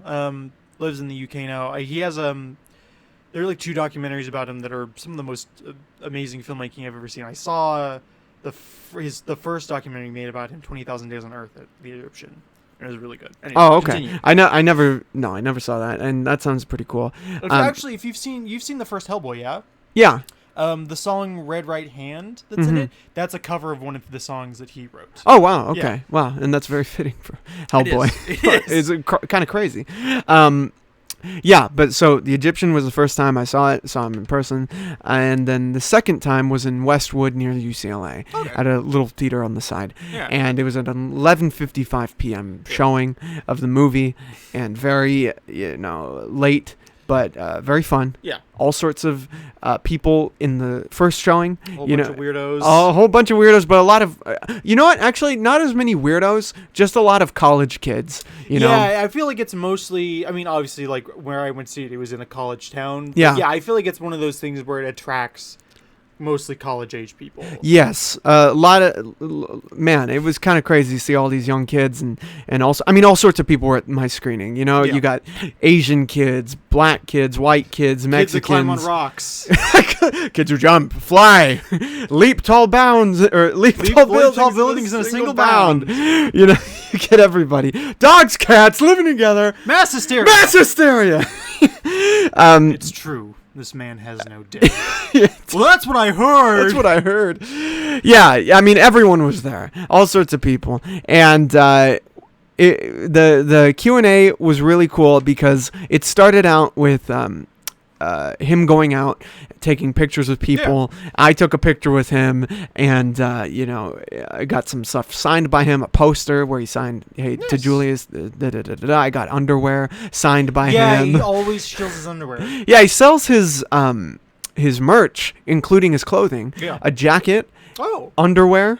Lives in the UK now. He has there are like 2 documentaries about him that are some of the most amazing filmmaking I've ever seen. I saw the first documentary made about him, 20,000 Days on Earth, at the Egyptian. It was really good. Anyway, okay. Continue. I never saw that, and that sounds pretty cool. Actually, if you've seen the first Hellboy, yeah. Yeah. The song "Red Right Hand" that's in it, that's a cover of one of the songs that he wrote. Oh wow, okay, yeah. Wow, and that's very fitting for Hellboy. It is. It's kind of crazy. Yeah, but so the Egyptian was the first time I saw him in person, and then the second time was in Westwood near UCLA at a little theater on the side, and it was at an 11:55 p.m. showing of the movie, and very late. But very fun. Yeah. All sorts of people in the first showing. A whole bunch of weirdos. A whole bunch of weirdos, but a lot of... you know what? Actually, not as many weirdos, just a lot of college kids. You know? I feel like it's mostly... I mean, obviously, like, where I went to see it, it was in a college town. Yeah. Yeah, I feel like it's one of those things where it attracts... mostly college-age people. Yes, a lot of it was kind of crazy to see all these young kids and also, I mean, all sorts of people were at my screening. You got Asian kids, black kids, white kids, Mexicans. Kids that climb on rocks. Kids who jump, fly, leap tall buildings in a single bound. You get everybody. Dogs, cats living together. Mass hysteria. It's true. This man has no dick. Well, that's what I heard. Yeah, I mean, everyone was there. All sorts of people. And the Q&A was really cool because it started out with him going out, taking pictures with people. Yeah. I took a picture with him, and I got some stuff signed by him, a poster where he signed, "Hey, nice. To Julius." I got underwear signed by him. Yeah, he always steals his underwear. Yeah, he sells his merch, including his clothing. Yeah. A jacket. Oh. Underwear.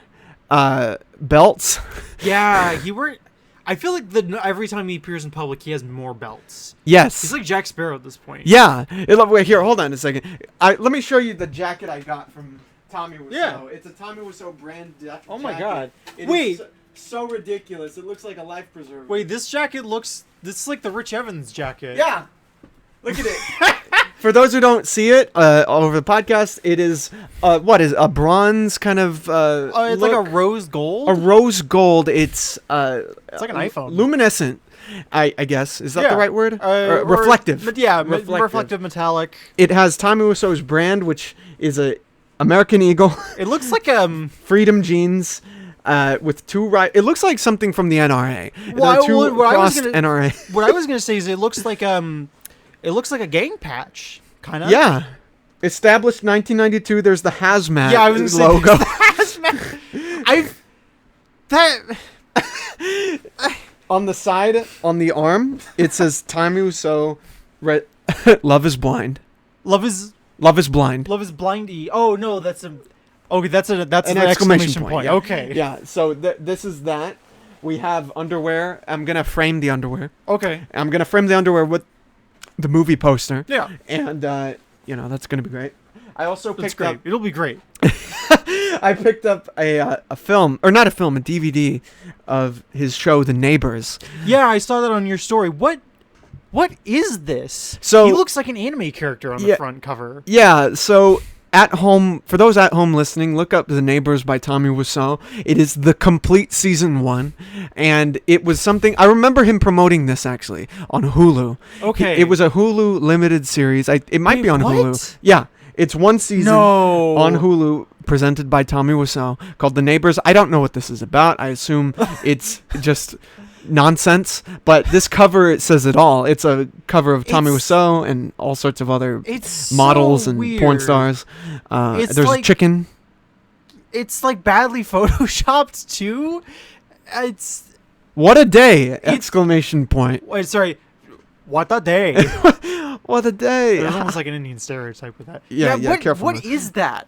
Belts. Yeah, I feel like every time he appears in public, he has more belts. Yes. He's like Jack Sparrow at this point. Yeah. Wait, here, hold on a second. Let me show you the jacket I got from Tommy Wiseau. Yeah. It's a Tommy Wiseau brand jacket. Oh my god. Wait. So ridiculous. It looks like a life preserver. Wait, this jacket looks... This is like the Rich Evans jacket. Yeah. Look at it. For those who don't see it over the podcast, it is what is a bronze kind of it's like a rose gold. A rose gold. It's like an iPhone. Luminescent, I guess. Is that the right word? Reflective. Reflective metallic. It has Tommy Wiseau's brand, which is a American Eagle. It looks like Freedom jeans. With two It looks like something from the NRA. Well, NRA. What I was gonna say is it looks like a gang patch, kind of. Yeah. Established 1992. There's the hazmat I was gonna logo. Say, hazmat. On the side, on the arm, it says Tommy Wiseau. Love is blind. Love is blind. Love is blindy. Oh no, that's an exclamation point. Yeah. Okay. Yeah. So this is that. We have underwear. I'm gonna frame the underwear. Okay. I'm gonna frame the underwear with the movie poster. Yeah. And that's gonna be great. I also picked up. It'll be great. I picked up a film, or not a film, a DVD of his show, The Neighbors. Yeah, I saw that on your story. What is this? So he looks like an anime character on the front cover. Yeah. So. For those at home listening, look up The Neighbors by Tommy Wiseau. It is the complete season 1, and it was something I remember him promoting this actually on Hulu. Okay, it was a Hulu limited series. It might be on Hulu. Yeah, it's one season on Hulu presented by Tommy Wiseau called The Neighbors. I don't know what this is about. I assume it's just nonsense, but this cover, it says it all. It's a cover of Tommy Wiseau and all sorts of other models and porn stars. There's a chicken. It's like badly photoshopped too. It's what a day! Exclamation point. Wait, sorry. What a day! What a day! There's almost like an Indian stereotype with that. Yeah. Careful. What is that?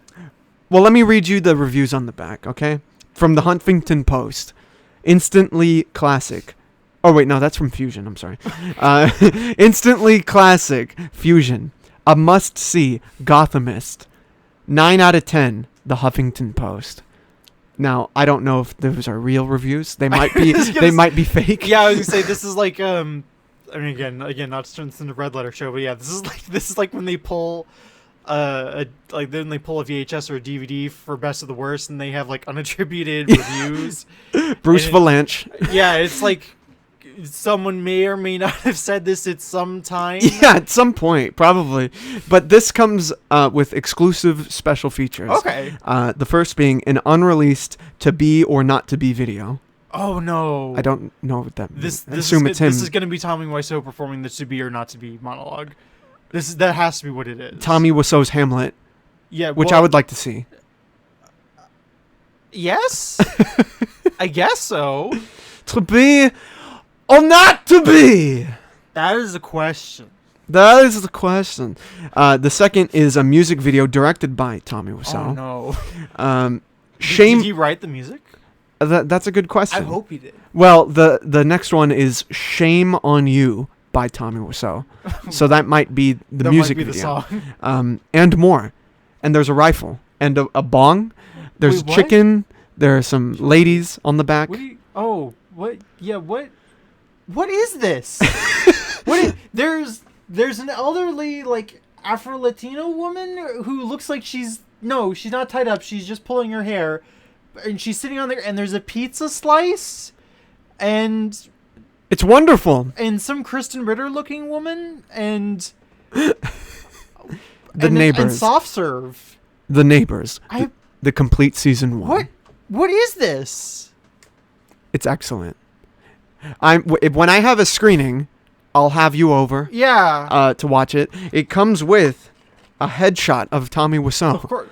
Well, let me read you the reviews on the back, okay? From the Huffington Post. Instantly classic. Oh, wait, no, that's from Fusion. I'm sorry. Instantly classic. Fusion. A must-see. Gothamist. 9 out of 10. The Huffington Post. Now, I don't know if those are real reviews. They might be. They might be fake. Yeah, I was gonna say this is like. I mean, again, not to turn this into a red letter show, but yeah, this is like when they pull. Then they pull a VHS or a DVD for Best of the Worst, and they have like unattributed reviews. Bruce Valanche. Yeah, it's like someone may or may not have said this at some time. Yeah, at some point, probably. But this comes with exclusive special features. Okay. The first being an unreleased to be or not to be video. Oh no! I don't know what that means. This is going to be Tommy Wiseau performing the to be or not to be monologue. That has to be what it is. Tommy Wiseau's Hamlet. Yeah, which I would like to see. Yes, I guess so. To be or not to be? That is a question. That is the question. The second is a music video directed by Tommy Wiseau. Oh no. Did he write the music? That's a good question. I hope he did. Well, the next one is Shame on You by Tommy Wiseau. So that might be the music video. The song. And more. And there's a rifle and a bong. There's a chicken. There are some ladies on the back. What? Yeah, what is this? There's an elderly like Afro-Latino woman who looks like she's not tied up. She's just pulling her hair. And she's sitting on there, and there's a pizza slice, and it's wonderful. And some Kristen Ritter-looking woman, and Neighbors, and soft serve. The Neighbors, the complete season 1. What is this? It's excellent. When I have a screening, I'll have you over. Yeah. To watch it. It comes with a headshot of Tommy Wiseau. Of course.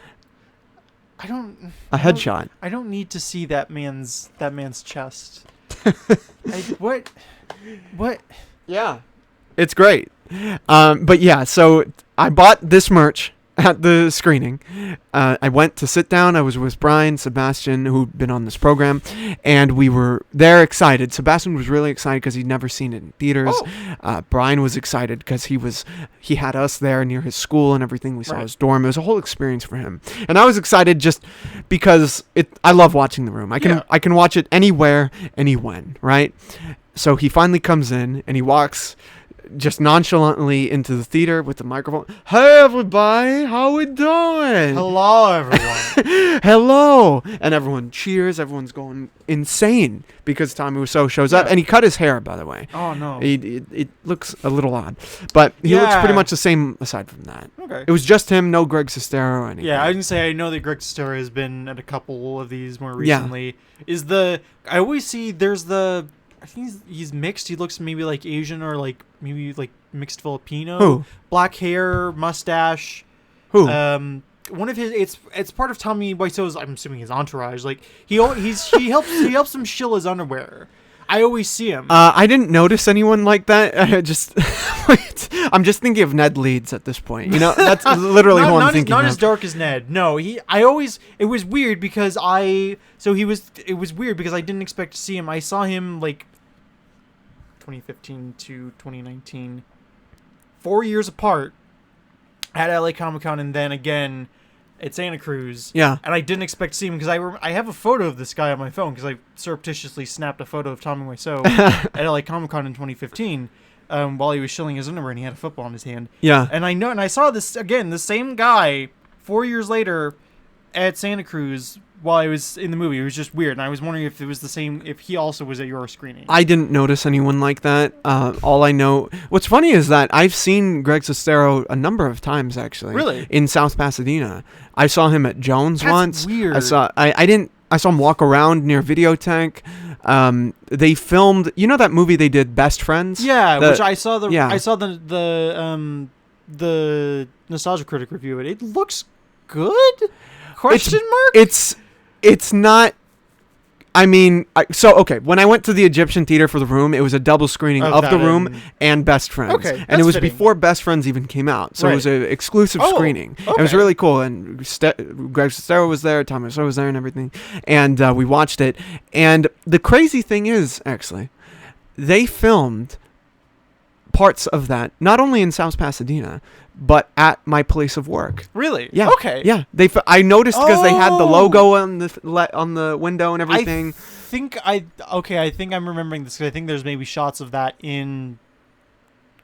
Headshot. I don't need to see that man's chest. What? Yeah. It's great. But yeah, so I bought this merch at the screening. I went to sit down. I was with Brian, Sebastian, who'd been on this program, and we were there excited. Sebastian was really excited because he'd never seen it in theaters. Brian was excited because he had us there near his school and everything. We saw his dorm. It was a whole experience for him. And I was excited just because I love watching The Room. I can watch it anywhere, anywhen, right? So he finally comes in and he walks just nonchalantly into the theater with the microphone. Hey everybody, how we doing? Hello everyone. Hello. And everyone cheers. Everyone's going insane because Tommy Wiseau shows up, and he cut his hair, by the way. Oh no. It looks a little odd, but he looks pretty much the same aside from that. Okay. It was just him, no Greg Sestero or anything. Yeah, I didn't say I know that Greg Sestero has been at a couple of these more recently. I always see there's I think he's mixed. He looks maybe like Asian or like maybe like mixed Filipino. Who? Black hair, mustache. Who? One of his it's part of Tommy Wiseau's, I'm assuming, his entourage. Like he helps him shill his underwear. I always see him. I didn't notice anyone like that. I'm just thinking of Ned Leeds at this point. You know, that's literally who I'm thinking of. Not as dark as Ned. No, it was weird because it was weird because I didn't expect to see him. I saw him like 2015 to 2019, 4 years apart at LA Comic-Con, and then again at Santa Cruz. Yeah. And I didn't expect to see him because I have a photo of this guy on my phone because I surreptitiously snapped a photo of Tommy Wiseau at LA Comic-Con in 2015 while he was shilling his underwear and he had a football in his hand. Yeah. And I saw this again, the same guy 4 years later at Santa Cruz while I was in the movie. It was just weird, and I was wondering if it was the same, if he also was at your screening. I didn't notice anyone like that. All I know, what's funny is that I've seen Greg Sestero a number of times actually. Really? In South Pasadena. I saw him at Jones once. Weird. I saw him walk around near Videotank. They filmed, you know that movie they did, Best Friends? Yeah, which I saw I saw the Nostalgia Critic review of it. It looks good? Question mark? It's not. I mean, okay. When I went to the Egyptian Theater for The Room, it was a double screening of The Room and Best Friends. Okay, and it was fitting. Before Best Friends even came out, so it was an exclusive screening. Okay. It was really cool, and Greg Sestero was there, Tommy Wiseau was there, and everything. And we watched it. And the crazy thing is, actually, they filmed parts of that not only in South Pasadena, but at my place of work. Really? Yeah. Okay. Yeah. I noticed because they had the logo on the window and everything. I think I'm remembering this because I think there's maybe shots of that in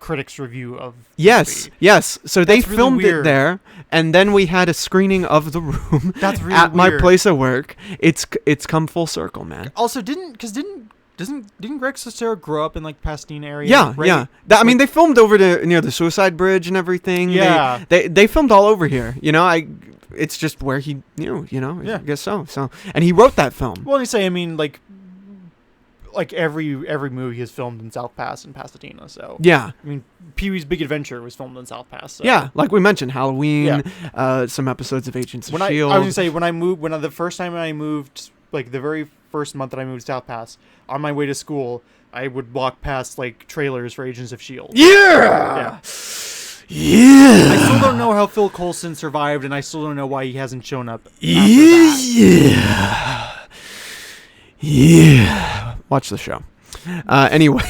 critics' review of Yes. movie. Yes. So they really filmed weird. it there, and then we had a screening of The Room That's really at my weird. place of work. It's come full circle, man. Also, didn't Greg Sestero grow up in like Pasadena area? Yeah, right? yeah. I mean, they filmed over near the Suicide Bridge and everything. Yeah. They filmed all over here. You know, it's just where he knew. You know, yeah. I guess so. So, and he wrote that film. Well, I mean, like every movie is filmed in South Pass and Pasadena. So yeah, I mean, Pee-wee's Big Adventure was filmed in South Pass. So. Yeah, like we mentioned, Halloween, some episodes of Agents of S.H.I.E.L.D. I was gonna say the first time I moved, like the very first month that I moved to South Pass, on my way to school, I would walk past like trailers for Agents of S.H.I.E.L.D. Yeah. I still don't know how Phil Coulson survived, and I still don't know why he hasn't shown up. Yeah. Watch the show. Anyway,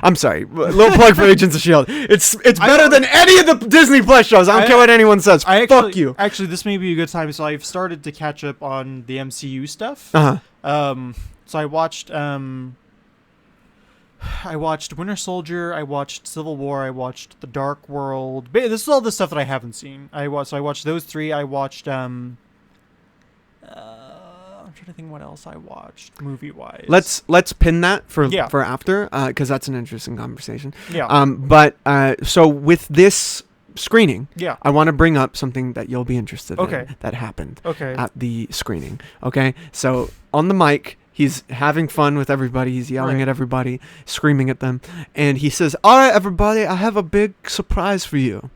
I'm sorry. Little plug for Agents of S.H.I.E.L.D. It's better than any of the Disney Plus shows. I don't care what anyone says. Fuck you. Actually, this may be a good time. So I've started to catch up on the MCU stuff. So I watched Winter Soldier. I watched Civil War. I watched The Dark World. This is all the stuff that I haven't seen. I watched those three. I watched I'm trying to think what else I watched movie wise. Let's pin that for after because that's an interesting conversation. Yeah. But so with this screening, I want to bring up something that you'll be interested in that happened at the screening. Okay. So on the mic, he's having fun with everybody. He's yelling at everybody, screaming at them, and he says, "All right, everybody, I have a big surprise for you."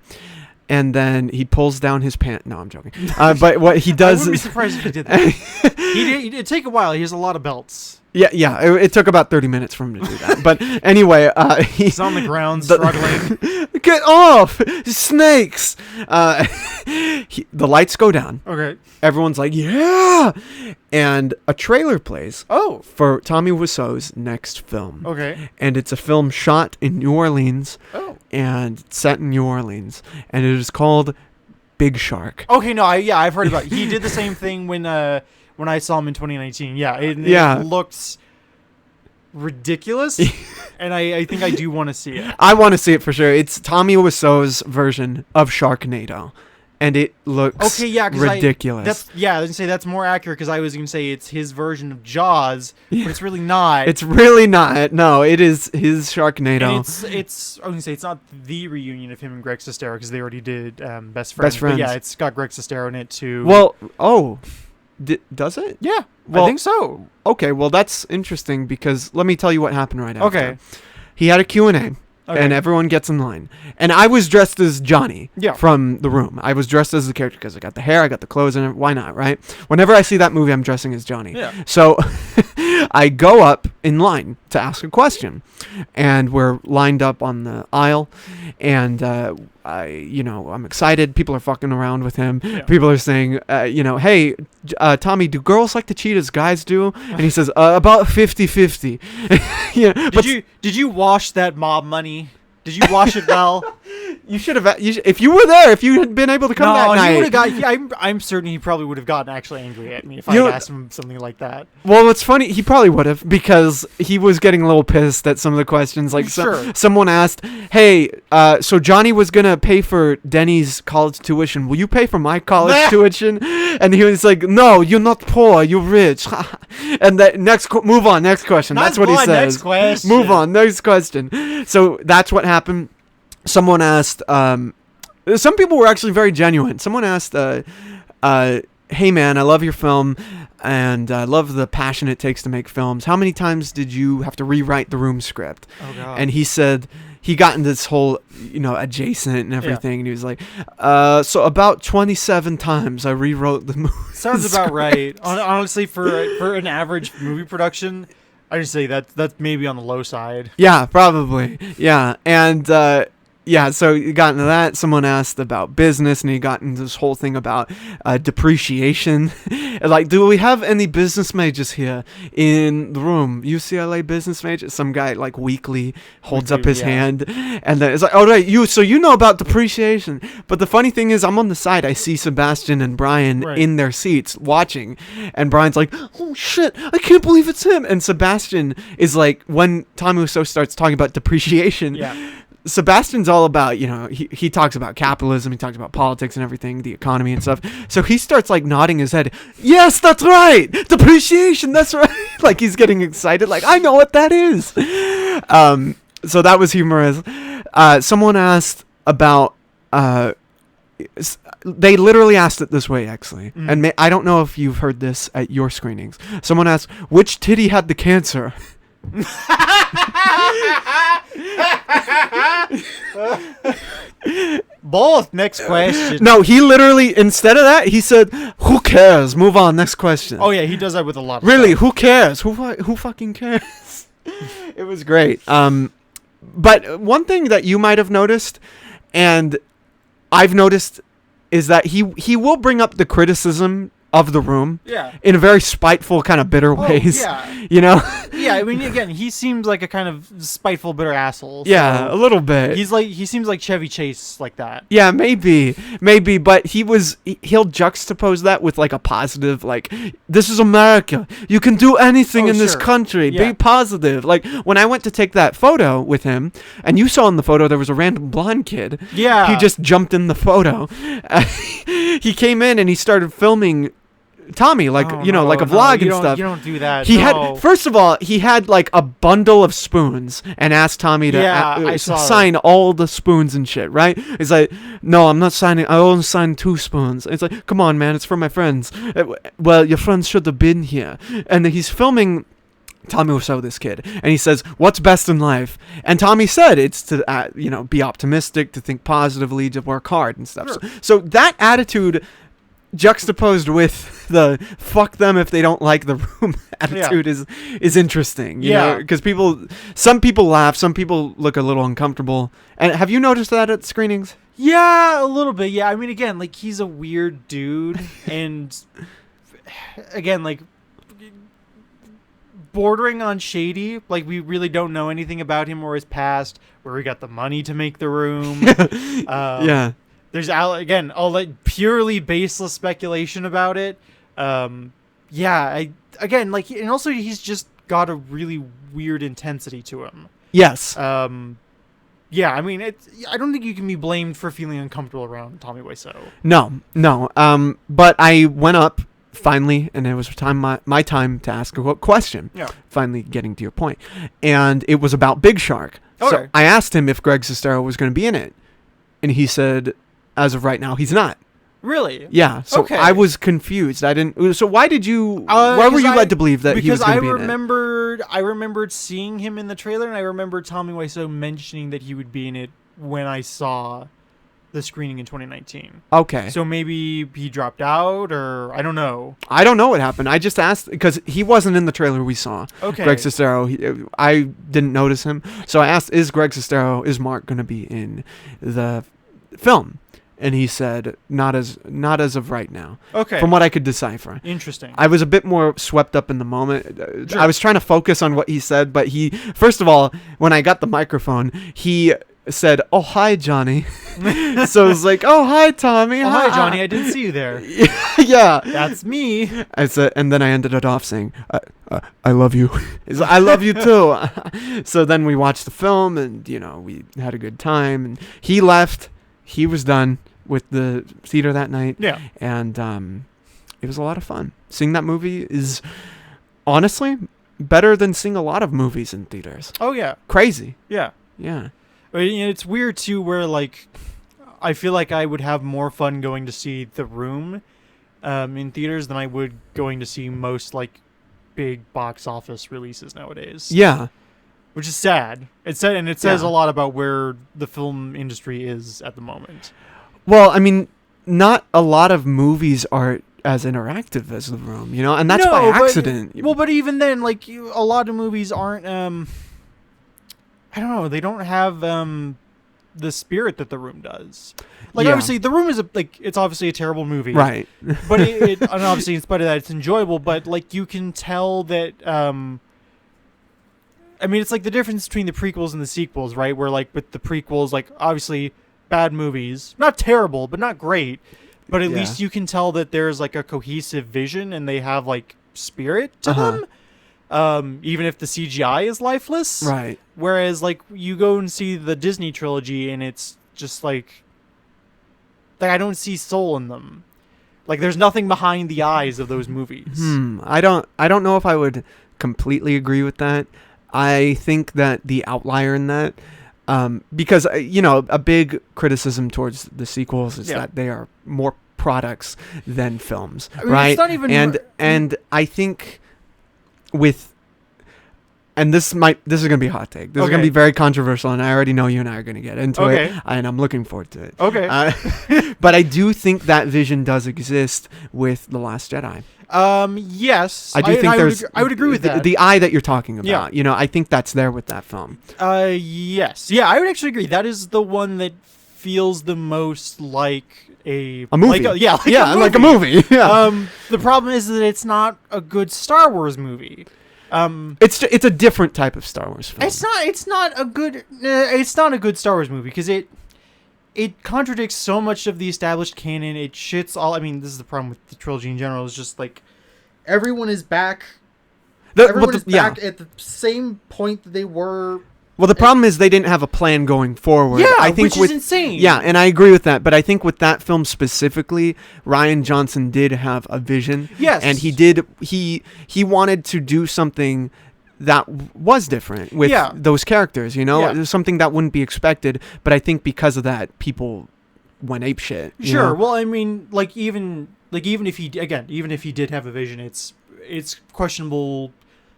and then he pulls down his pant. No, I'm joking. But what he does I wouldn't be surprised if he did that. It'd take a while. He has a lot of belts. Yeah. It took about 30 minutes for him to do that. But anyway, he's on the ground struggling. Get off! Snakes! The lights go down. Okay. Everyone's like, yeah! And a trailer plays. Oh. For Tommy Wiseau's next film. Okay. And it's a film shot in New Orleans. Oh. And set in New Orleans. And it is called Big Shark. Okay, no, I've heard about it. He did the same thing when I saw him in 2019. Yeah, it looks ridiculous, and I think I do want to see it. I want to see it for sure. It's Tommy Wiseau's version of Sharknado, and it looks ridiculous. I was gonna say that's more accurate because I was gonna say it's his version of Jaws, but it's really not. It's really not. No, it is his Sharknado. And it's I was gonna say it's not the reunion of him and Greg Sestero because they already did Best Friends. Best Friends. But yeah, it's got Greg Sestero in it too. Well, does it? Yeah, well, I think so. Okay, well that's interesting because let me tell you what happened right after. Okay. He had a Q&A. Okay. And everyone gets in line. And I was dressed as Johnny from The Room. I was dressed as the character because I got the hair, I got the clothes, and why not, right? Whenever I see that movie, I'm dressing as Johnny. Yeah. So I go up in line to ask a question. And we're lined up on the aisle. And I'm excited. People are fucking around with him. Yeah. People are saying, hey, Tommy, do girls like to cheat as guys do? And he says, about 50-50. Did you wash that mob money? Did you wash it well? You should have. If you were there, if you had been able to come that night. He would have I'm certain he probably would have gotten actually angry at me if I had asked him something like that. Well, it's funny. He probably would have because he was getting a little pissed at some of the questions. Like someone asked, "Hey, so Johnny was gonna pay for Denny's college tuition. Will you pay for my college tuition?" And he was like, "No, you're not poor. You're rich." And that move on. Next question. That's what he says. Next question. Move on. Next question. So that's what happened. Someone asked, some people were actually very genuine. Someone asked, hey man, I love your film and I love the passion it takes to make films. How many times did you have to rewrite the Room script? Oh, God. And he said, he got into this whole, adjacent and everything. And he was like, so about 27 times I rewrote the movie. Sounds about right. Honestly, for an average movie production, I just say that's maybe on the low side. Yeah, probably. Yeah. And, so he got into that. Someone asked about business, and he got into this whole thing about depreciation. Like, do we have any business majors here in the room? UCLA business majors? Some guy, weakly holds up his hand, and then it's like, oh, right, you know about depreciation. But the funny thing is, I'm on the side. I see Sebastian and Brian in their seats watching, and Brian's like, oh, shit, I can't believe it's him. And Sebastian is like, when Tommy Wiseau starts talking about depreciation, Sebastian's all about, he talks about capitalism, he talks about politics and everything, the economy and stuff. So he starts nodding his head. Yes, that's right. Depreciation, that's right. Like he's getting excited. Like, I know what that is. So that was humorous. Someone asked about, they literally asked it this way, actually. And I don't know if you've heard this at your screenings. Someone asked, which titty had the cancer? Both. Next question. No, he literally, instead of that, he said, who cares? Move on. Next question. Oh, yeah, he does that with a lot of Really, stuff. Who cares? Who fucking cares? It was great. But one thing that you might have noticed, and I've noticed, is that he will bring up the criticism of The Room in a very spiteful, kind of bitter ways. Yeah, I mean, again, he seems like a kind of spiteful, bitter asshole. Yeah, a little bit. He seems like Chevy Chase, like that. Yeah, maybe, but he'll juxtapose that with a positive, this is America. You can do anything in this country. Yeah. Be positive. Like when I went to take that photo with him, and you saw in the photo there was a random blonde kid. Yeah, he just jumped in the photo. He came in and he started filming Tommy, like a vlog and stuff. You don't do that. First of all, he had a bundle of spoons and asked Tommy to sign all the spoons and shit, right? He's like, no, I'm not signing. I only signed 2 spoons. It's like, come on, man, it's for my friends. Well, your friends should have been here. And he's filming Tommy Wiseau, this kid, and he says, "What's best in life?" And Tommy said, "It's to be optimistic, to think positively, to work hard and stuff." Sure. So that attitude, juxtaposed with the "fuck them if they don't like the room" attitude, is interesting. You know, because some people laugh, some people look a little uncomfortable. And have you noticed that at screenings? Yeah, a little bit. Yeah, I mean, again, like, he's a weird dude, and again, like, bordering on shady. Like, we really don't know anything about him or his past, where he got the money to make the room. Yeah. There's, again, all that purely baseless speculation about it. And also he's just got a really weird intensity to him. Yes. Yeah, I mean, I don't think you can be blamed for feeling uncomfortable around Tommy Wiseau. No. But I went up finally, and it was my time to ask a question. Yeah. Finally getting to your point. And it was about Big Shark. Okay. So I asked him if Greg Sestero was going to be in it. And he said, as of right now, he's not. Really? Yeah. So okay. I was confused. I didn't. So why did you? Why were you led to believe that he was going to be in it? I remembered seeing him in the trailer, and I remember Tommy Wiseau mentioning that he would be in it when I saw the screening in 2019. Okay. So maybe he dropped out, or I don't know. I don't know what happened. I just asked because he wasn't in the trailer we saw. Okay. Greg Sestero. I didn't notice him, so I asked, "Is Mark going to be in the film?" And he said, not as of right now. Okay. From what I could decipher. Interesting. I was a bit more swept up in the moment. Sure. I was trying to focus on what he said, but first of all, when I got the microphone, he said, "Oh, hi, Johnny." So it was like, "Oh, hi, Tommy. Oh, hi, Johnny. I didn't see you there." Yeah. That's me. I said, and then I ended it off saying, "I love you." He's like, "I love you too." So then we watched the film, and we had a good time. And he left. He was done with the theater that night. Yeah. And it was a lot of fun. Seeing that movie is honestly better than seeing a lot of movies in theaters. Oh, yeah. Crazy. Yeah. Yeah. But, it's weird, too, where, like, I feel like I would have more fun going to see The Room in theaters than I would going to see most, like, big box office releases nowadays. Yeah. Which is sad. It says a lot about where the film industry is at the moment. Well, I mean, not a lot of movies are as interactive as The Room, and that's by accident. But even then, like, a lot of movies aren't. I don't know. They don't have the spirit that The Room does. Like, obviously, The Room is it's obviously a terrible movie, right? But and obviously, in spite of that, it's enjoyable. But like, you can tell that. I mean, it's like the difference between the prequels and the sequels, right? Where, like, with the prequels, like, obviously bad movies, not terrible, but not great. But at least you can tell that there's, like, a cohesive vision and they have, like, spirit to them. Even if the CGI is lifeless. Right. Whereas, like, you go and see the Disney trilogy and it's just, like I don't see soul in them. Like, there's nothing behind the eyes of those movies. I don't know if I would completely agree with that. I think that the outlier in that, because, a big criticism towards the sequels is that they are more products than films, right? It's not even and I think and this is going to be a hot take. This is going to be very controversial, and I already know you and I are going to get into it, and I'm looking forward to it. Okay. But I do think that vision does exist with The Last Jedi. Yes. I do think I would agree with that. The eye that you're talking about. I think that's there with that film. Yes. Yeah, I would actually agree. That is the one that feels the most like a movie. Like a movie. Yeah. The problem is that it's not a good Star Wars movie. It's a different type of Star Wars film. It's not a good Star Wars movie because it contradicts so much of the established canon. It shits all. I mean, this is the problem with the trilogy in general. It's just like everyone is back. Everyone is back at the same point that they were. Well, the problem is they didn't have a plan going forward. Yeah, I think which is insane. Yeah, and I agree with that. But I think with that film specifically, Rian Johnson did have a vision. Yes, and he wanted to do something that was different with those characters, There's something that wouldn't be expected, but I think because of that, people went apeshit. Sure. Well, I mean, even if he did have a vision, it's questionable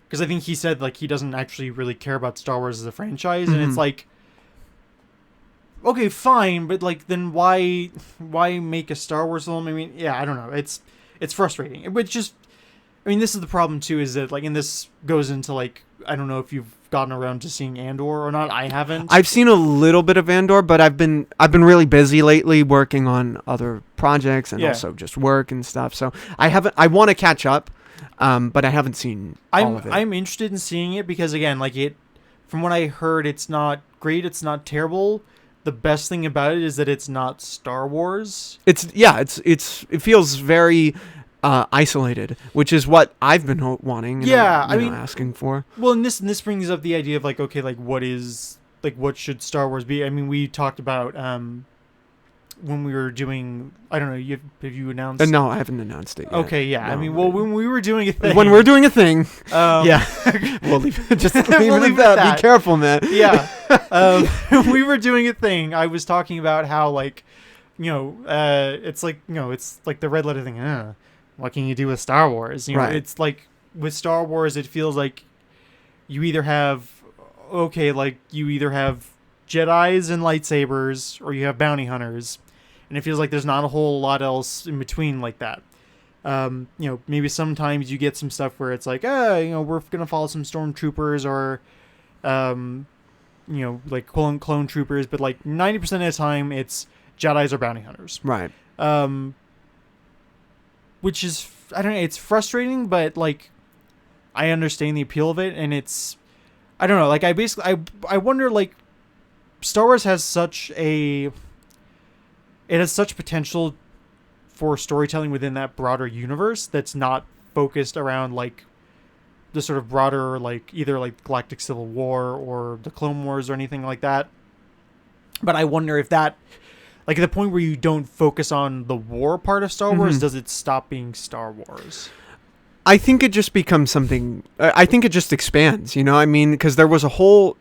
because I think he said like he doesn't actually really care about Star Wars as a franchise, and it's like, okay, fine, but like then why make a Star Wars film? I mean, yeah, I don't know. It's frustrating. But just, I mean, this is the problem too, is that like, and this goes into like, I don't know if you've gotten around to seeing Andor or not. I haven't. I've seen a little bit of Andor, but I've been really busy lately working on other projects and also just work and stuff. So I want to catch up, but I haven't seen all of it. I'm interested in seeing it because again, like from what I heard, it's not great. It's not terrible. The best thing about it is that it's not Star Wars. It feels very isolated, which is what I've been wanting. And asking for. Well, and this brings up the idea of like, okay, like what should Star Wars be? I mean, we talked about when we were doing. I don't know. Have you announced? No, I haven't announced it yet. Okay, yeah. No, I mean, well, when we were doing a thing. When we're doing a thing. Yeah. We'll leave it at that. Be careful, man. Yeah. When we were doing a thing, I was talking about how like, it's like it's like the red letter thing. What can you do with Star Wars? Right. It's like with Star Wars, it feels like you either have Jedis and lightsabers, or you have bounty hunters, and it feels like there's not a whole lot else in between like that. Maybe sometimes you get some stuff where it's like, we're gonna follow some stormtroopers or, like clone troopers, but like 90% of the time it's Jedis or bounty hunters. Right. Which is, I don't know, it's frustrating, but like I understand the appeal of it, and it's, I don't know, like I wonder, like Star Wars has such potential for storytelling within that broader universe that's not focused around like the sort of broader, like either like Galactic Civil War or the Clone Wars or anything like that. But I wonder if that, like at the point where you don't focus on the war part of Star Wars, does it stop being Star Wars? I think it just becomes something. I think it just expands. I mean, because there was a whole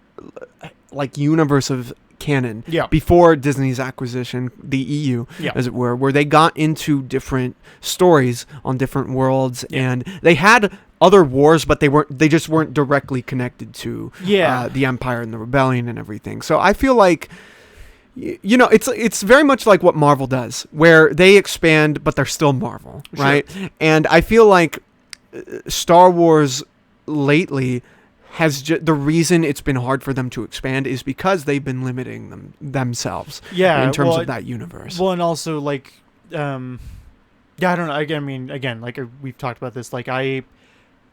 like universe of canon before Disney's acquisition, the EU, as it were, where they got into different stories on different worlds, and they had other wars, but they just weren't directly connected to the Empire and the Rebellion and everything. So I feel like, it's very much like what Marvel does, where they expand, but they're still Marvel, right? And I feel like Star Wars lately has the reason it's been hard for them to expand is because they've been limiting themselves in terms of that universe. Well, and also like, I don't know. Again, like we've talked about this. Like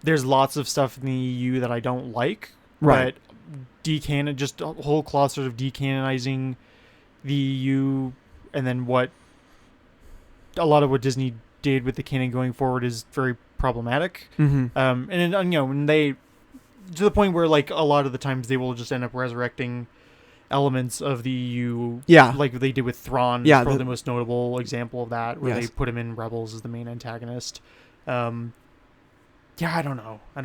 there's lots of stuff in the EU that I don't like. Right. But just a whole cloth sort of decanonizing the EU, and then a lot of what Disney did with the canon going forward is very problematic. And then, when they, to the point where like a lot of the times they will just end up resurrecting elements of the EU, like they did with Thrawn, probably the most notable example of that, where they put him in Rebels as the main antagonist. I don't know. We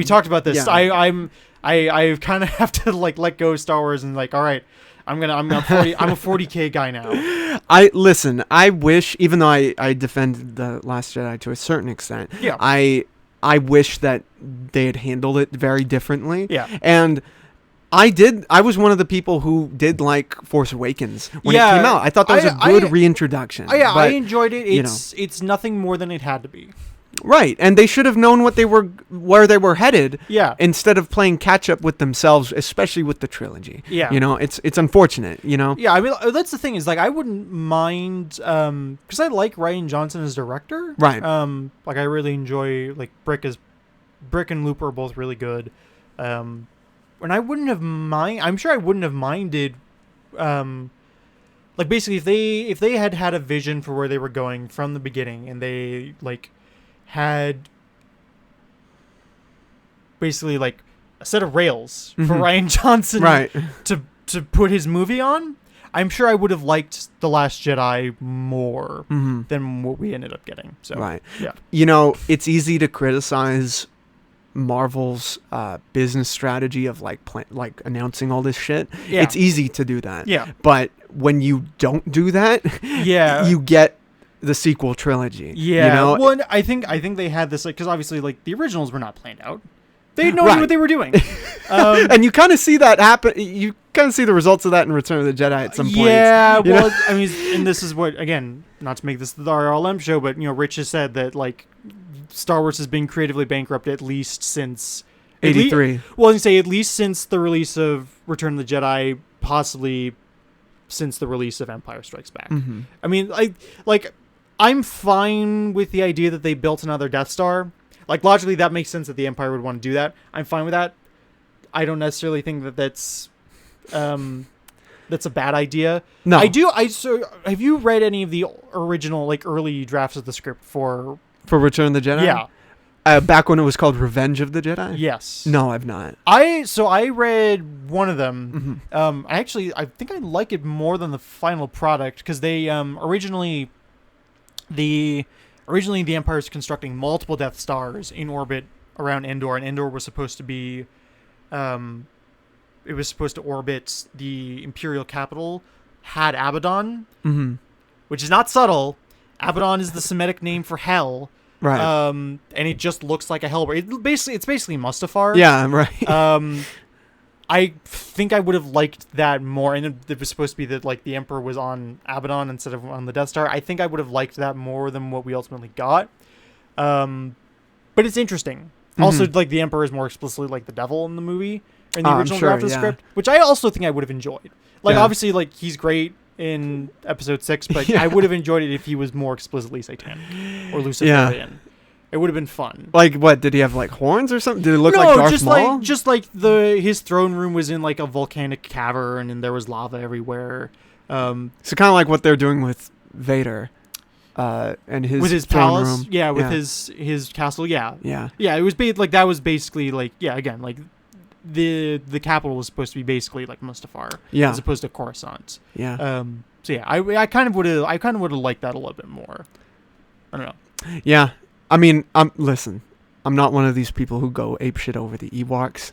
talked about this. I kind of have to like let go of Star Wars and like, all right, I'm a 40K guy now. I wish, even though I defend The Last Jedi to a certain extent, I wish that they had handled it very differently. And I was one of the people who did like Force Awakens when it came out. I thought that was a good reintroduction. I enjoyed it. It's nothing more than it had to be. Right, and they should have known where they were headed. Instead of playing catch up with themselves, especially with the trilogy. It's unfortunate. Yeah, I mean that's the thing is like I wouldn't mind because I like Rian Johnson as director. Right. Like I really enjoy like Brick and Looper are both really good. And I wouldn't have I'm sure I wouldn't have minded. Like basically if they had a vision for where they were going from the beginning, and they like had basically like a set of rails for Rian Johnson to put his movie on, I'm sure I would have liked The Last Jedi more than what we ended up getting. So it's easy to criticize Marvel's business strategy of like announcing all this shit. It's easy to do that. But when you don't do that, you get the sequel trilogy. Yeah. You know? Well, I think they had this, like, because obviously, like, the originals were not planned out. They had no idea what they were doing. And you kind of see that happen. You kind of see the results of that in Return of the Jedi at some point. Yeah, well, I mean, and this is what, again, not to make this the RLM show, but, Rich has said that, like, Star Wars has been creatively bankrupt at least since 83. Well, you say at least since the release of Return of the Jedi, possibly since the release of Empire Strikes Back. Mm-hmm. I mean, I'm fine with the idea that they built another Death Star. Like, logically, that makes sense that the Empire would want to do that. I'm fine with that. I don't necessarily think that that's a bad idea. No. I do. So, have you read any of the original, like, early drafts of the script for Return of the Jedi? Yeah. Back when it was called Revenge of the Jedi? Yes. No, I've not. I read one of them. Mm-hmm. I think I like it more than the final product, because they originally the Empire is constructing multiple Death Stars in orbit around Endor, and Endor was supposed to be it was supposed to orbit the Imperial capital, had Abaddon, which is not subtle. Abaddon is the Semitic name for hell. Right. And it just looks like a hell. It's basically Mustafar. Yeah, right. I think I would have liked that more, and it was supposed to be that, like, the Emperor was on Abaddon instead of on the Death Star. I think I would have liked that more than what we ultimately got. But it's interesting. Also, like, the Emperor is more explicitly like the devil in the movie, in the original draft of the script, which I also think I would have enjoyed. Like, obviously, like, he's great in episode 6, but I would have enjoyed it if he was more explicitly satanic or Luciferian. Yeah. It would have been fun. Like, what, did he have, like, horns or something? Did it look like Darth Maul? No, just like his throne room was in, like, a volcanic cavern, and there was lava everywhere. So kind of like what they're doing with Vader, and his with his throne palace, room. with his castle, yeah. It was that was basically like, again, like the capital was supposed to be basically like Mustafar, as opposed to Coruscant. So yeah, I kind of would have liked that a little bit more. I don't know. Yeah. I mean, listen, I'm not one of these people who go apeshit over the Ewoks.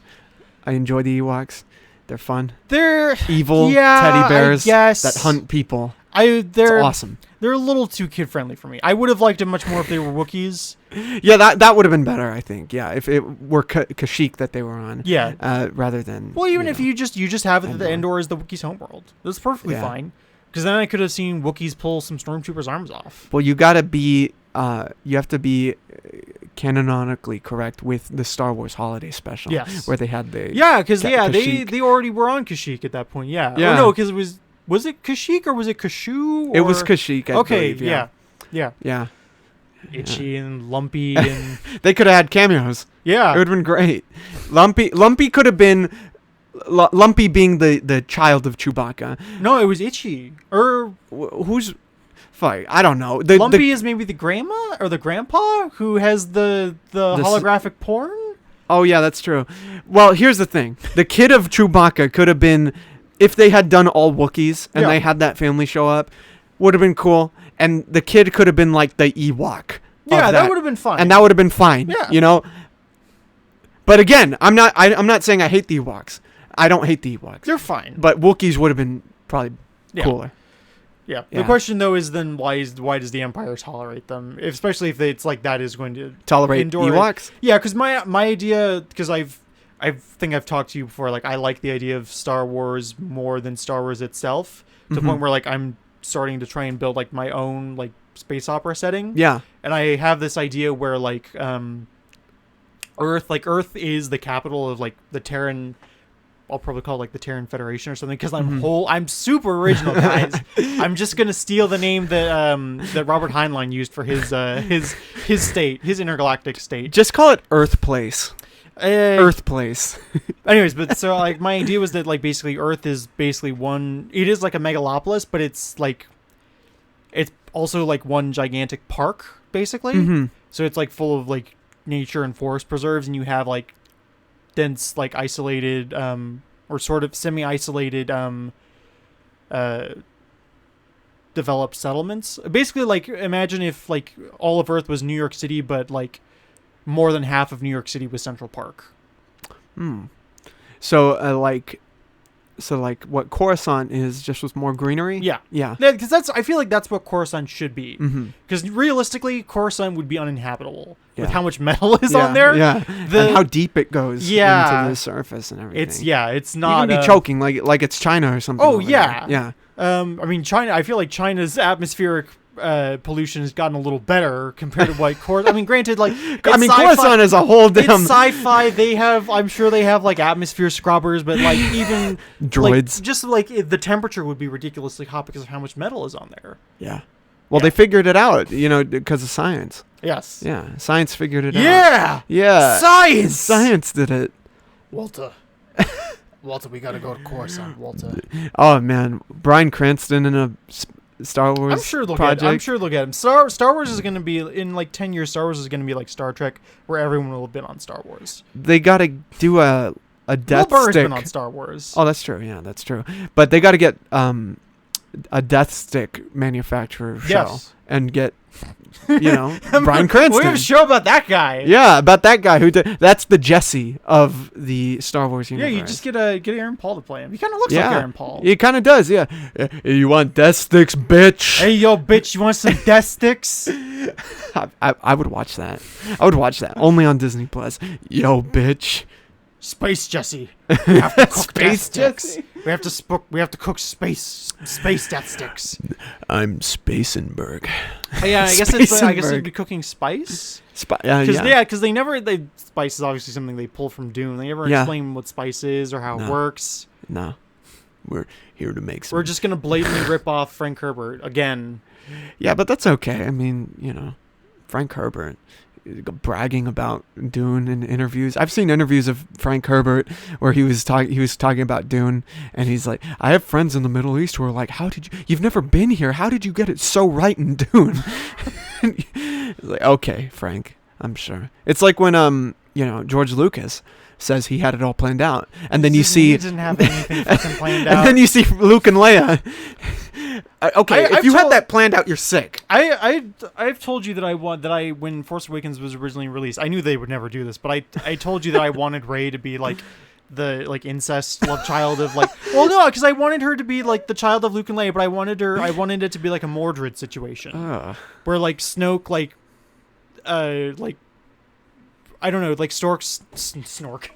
I enjoy the Ewoks. They're fun. They're evil teddy bears that hunt people. It's awesome. They're a little too kid-friendly for me. I would have liked it much more if they were Wookiees. Yeah, that would have been better, I think. Yeah, if it were Kashyyyk that they were on. Yeah. Rather than... Well, even if you just have it that the Endor is the Wookiees' homeworld. That's perfectly fine. Because then I could have seen Wookiees pull some Stormtroopers' arms off. Well, you gotta be... you have to be canonically correct with the Star Wars Holiday Special. Yes. Where they had the... Yeah, because they already were on Kashyyyk at that point, yeah. Oh, no, because it was... Was it Kashyyyk or was it Kashu? It was Kashyyyk, I believe, yeah. Itchy and Lumpy and... They could have had cameos. Yeah. It would have been great. Lumpy could have been... Lumpy being the child of Chewbacca. No, it was Itchy. Or... Who's... Fuck, I don't know. Lumpy is maybe the grandma or the grandpa who has the holographic porn? Oh, yeah, that's true. Well, here's the thing. The kid of Chewbacca could have been... If they had done all Wookiees and they had that family show up, would have been cool. And the kid could have been like the Ewok. Yeah, that would have been fine. And that would have been fine. Yeah. You know? But again, I'm not saying I hate the Ewoks. I don't hate the Ewoks. They're fine. But Wookiees would have been probably cooler. Yeah. The question though is then why does the Empire tolerate them? Especially if it's like that is going to tolerate Ewoks? Yeah, because my idea, because I think I've talked to you before, like, I like the idea of Star Wars more than Star Wars itself, to the point where, like, I'm starting to try and build, like, my own, like, space opera setting. Yeah. And I have this idea where, like, Earth is the capital of, like, the Terran... I'll probably call it, like, the Terran Federation or something, because I'm super original, guys. I'm just gonna steal the name that Robert Heinlein used for his state, his intergalactic state. Just call it Earth Place. Earth Place. Anyways, but so, like, my idea was that, like, basically Earth is basically it is like a megalopolis, but it's like, it's also like one gigantic park, basically. So it's like full of like nature and forest preserves, and you have like dense, like, isolated or sort of semi-isolated developed settlements. Basically, like, imagine if, like, all of Earth was New York City, but, like, more than half of New York City was Central Park. So, like, So like what Coruscant is, just with more greenery. Yeah. Yeah. Because I feel like that's what Coruscant should be. Mm-hmm. Because realistically, Coruscant would be uninhabitable Yeah. with how much metal is on there. Yeah. And how deep it goes into the surface and everything. It's not. You're gonna be choking like it's China or something. Oh yeah. Yeah. I mean, China. I feel like China's atmospheric pollution has gotten a little better compared to what Coruscant. I mean, granted, like Coruscant is a whole damn. It's sci-fi. I'm sure they have like atmosphere scrubbers, but like even droids. Like, just like the temperature would be ridiculously hot because of how much metal is on there. Yeah. Well, they figured it out, because of science. Yes. Yeah, science figured it out. Yeah. Yeah. Science did it. Walter, we gotta go to Coruscant, Walter. Oh man, Bryan Cranston in a Star Wars. I'm sure they'll get him. Star Wars is gonna be in like 10 years. Star Wars is gonna be like Star Trek, where everyone will have been on Star Wars. They gotta do a death Bill Burr's stick. been on Star Wars. Oh, that's true. Yeah, that's true. But they gotta get a death stick manufacturer show and get Bryan Cranston. We have a show about that guy. Yeah, about that guy who did. That's the Jesse of the Star Wars universe. Yeah, you just get Aaron Paul to play him. He kind of looks like Aaron Paul. He kind of does. Yeah. You want death sticks, bitch? Hey, yo, bitch! You want some death sticks? I would watch that. I would watch that only on Disney Plus. Yo, bitch. Space Jesse. We have to cook Space Jesse. We have to cook space death sticks. I'm Spacenberg. Yeah, I guess it'd be cooking spice. Because spice is obviously something they pull from Dune. They never explain what spice is or how it works. No, we're here to make some. We're just gonna blatantly rip off Frank Herbert again. Yeah, but that's okay. I mean, Frank Herbert bragging about Dune in interviews. I've seen interviews of Frank Herbert where he was talking about Dune, and he's like, I have friends in the Middle East who are like, you've never been here, how did you get it so right in Dune? Like, okay, Frank, I'm sure. It's like when George Lucas says he had it all planned out, and then you see he didn't have anything fucking planned out. And then you see Luke and Leia. Okay, if you had that planned out, you're sick. I've told you that when Force Awakens was originally released, I knew they would never do this, but I told you that I wanted Rey to be like the incest love child of because I wanted her to be like the child of Luke and Leia, but I wanted it to be like a Mordred situation where like Snoke I don't know, like Snork.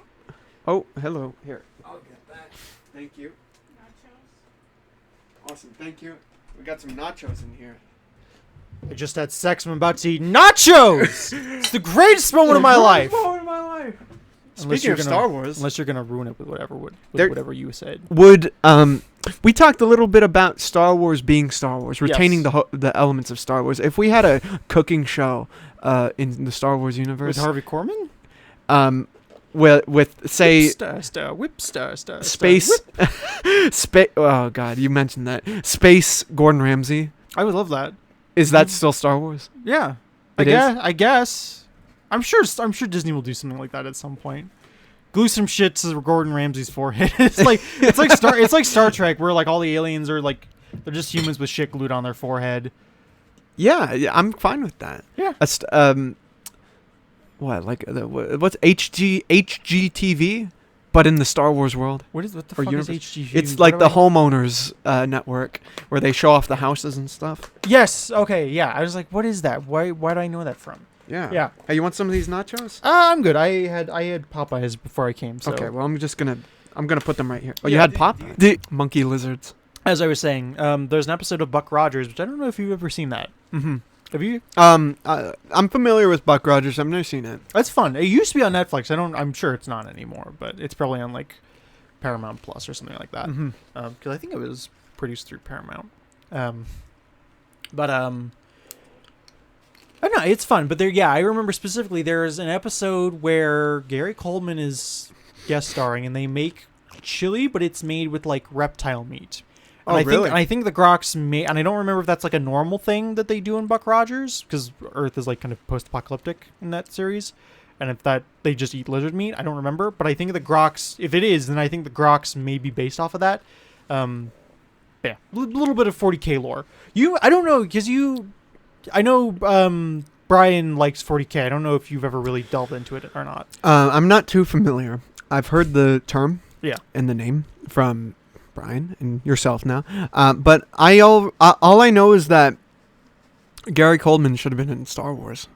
Oh, hello. Here. I'll get that. Thank you. Nachos. Awesome. Thank you. We got some nachos in here. I just had sex. I'm about to eat nachos. It's the greatest moment of my life. Speaking of Star Wars, unless you're gonna ruin it with whatever you said. We talked a little bit about Star Wars being Star Wars, retaining the elements of Star Wars. If we had a cooking show in the Star Wars universe, with Harvey Korman, with say Whipstar, space, oh God, you mentioned that space Gordon Ramsay. I would love that. Is that still Star Wars? Yeah, I guess. I'm sure Disney will do something like that at some point. Glue some shit to Gordon Ramsay's forehead. It's like Star Trek, where like all the aliens are like they're just humans with shit glued on their forehead. Yeah, I'm fine with that. Yeah. What's HGTV, but in the Star Wars world? What the fuck is HGTV? It's like the homeowners network where they show off the houses and stuff. Yes. Okay. Yeah. I was like, what is that? Why do I know that from? Yeah. Hey, you want some of these nachos? I'm good. I had Popeyes before I came. So. Okay. Well, I'm gonna put them right here. Oh, you had the monkey lizards. As I was saying, there's an episode of Buck Rogers, which I don't know if you've ever seen that. Mm-hmm. Have you? I'm familiar with Buck Rogers. I've never seen it. That's fun. It used to be on Netflix. I'm sure it's not anymore, but it's probably on like Paramount Plus or something like that. Because I think it was produced through Paramount. I don't know, it's fun. But I remember specifically there's an episode where Gary Coleman is guest starring, and they make chili, but it's made with like reptile meat. And really? I think the Groks and I don't remember if that's like a normal thing that they do in Buck Rogers, because Earth is like kind of post-apocalyptic in that series, and if that they just eat lizard meat, I don't remember. But I think the Groks, if it is, then I think the Groks may be based off of that. Yeah, a little bit of 40K lore. I don't know, because I know Brian likes 40K. I don't know if you've ever really delved into it or not. I'm not too familiar. I've heard the term and the name from Brian, and yourself now. But all I know is that Gary Coleman should have been in Star Wars.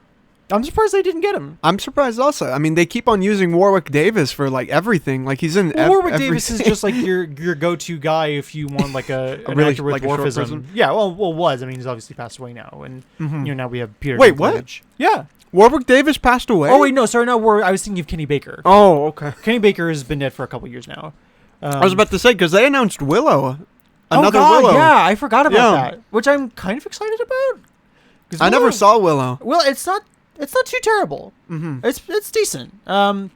I'm surprised they didn't get him. I'm surprised also. I mean, they keep on using Warwick Davis for like everything. Like he's in. Warwick Davis is just like your go-to guy if you want like an really, actor with like a short dwarfism. person? Yeah, well, was. I mean, he's obviously passed away now, and now we have Peter. Wait, what? Dinklage. Yeah. Warwick Davis passed away. Oh wait, no, sorry, no. I was thinking of Kenny Baker. Oh, okay. Kenny Baker has been dead for a couple years now. I was about to say because they announced Willow. Another God, Willow. Yeah, I forgot about that, which I'm kind of excited about. I never saw Willow. Well, it's not too terrible. It's decent. And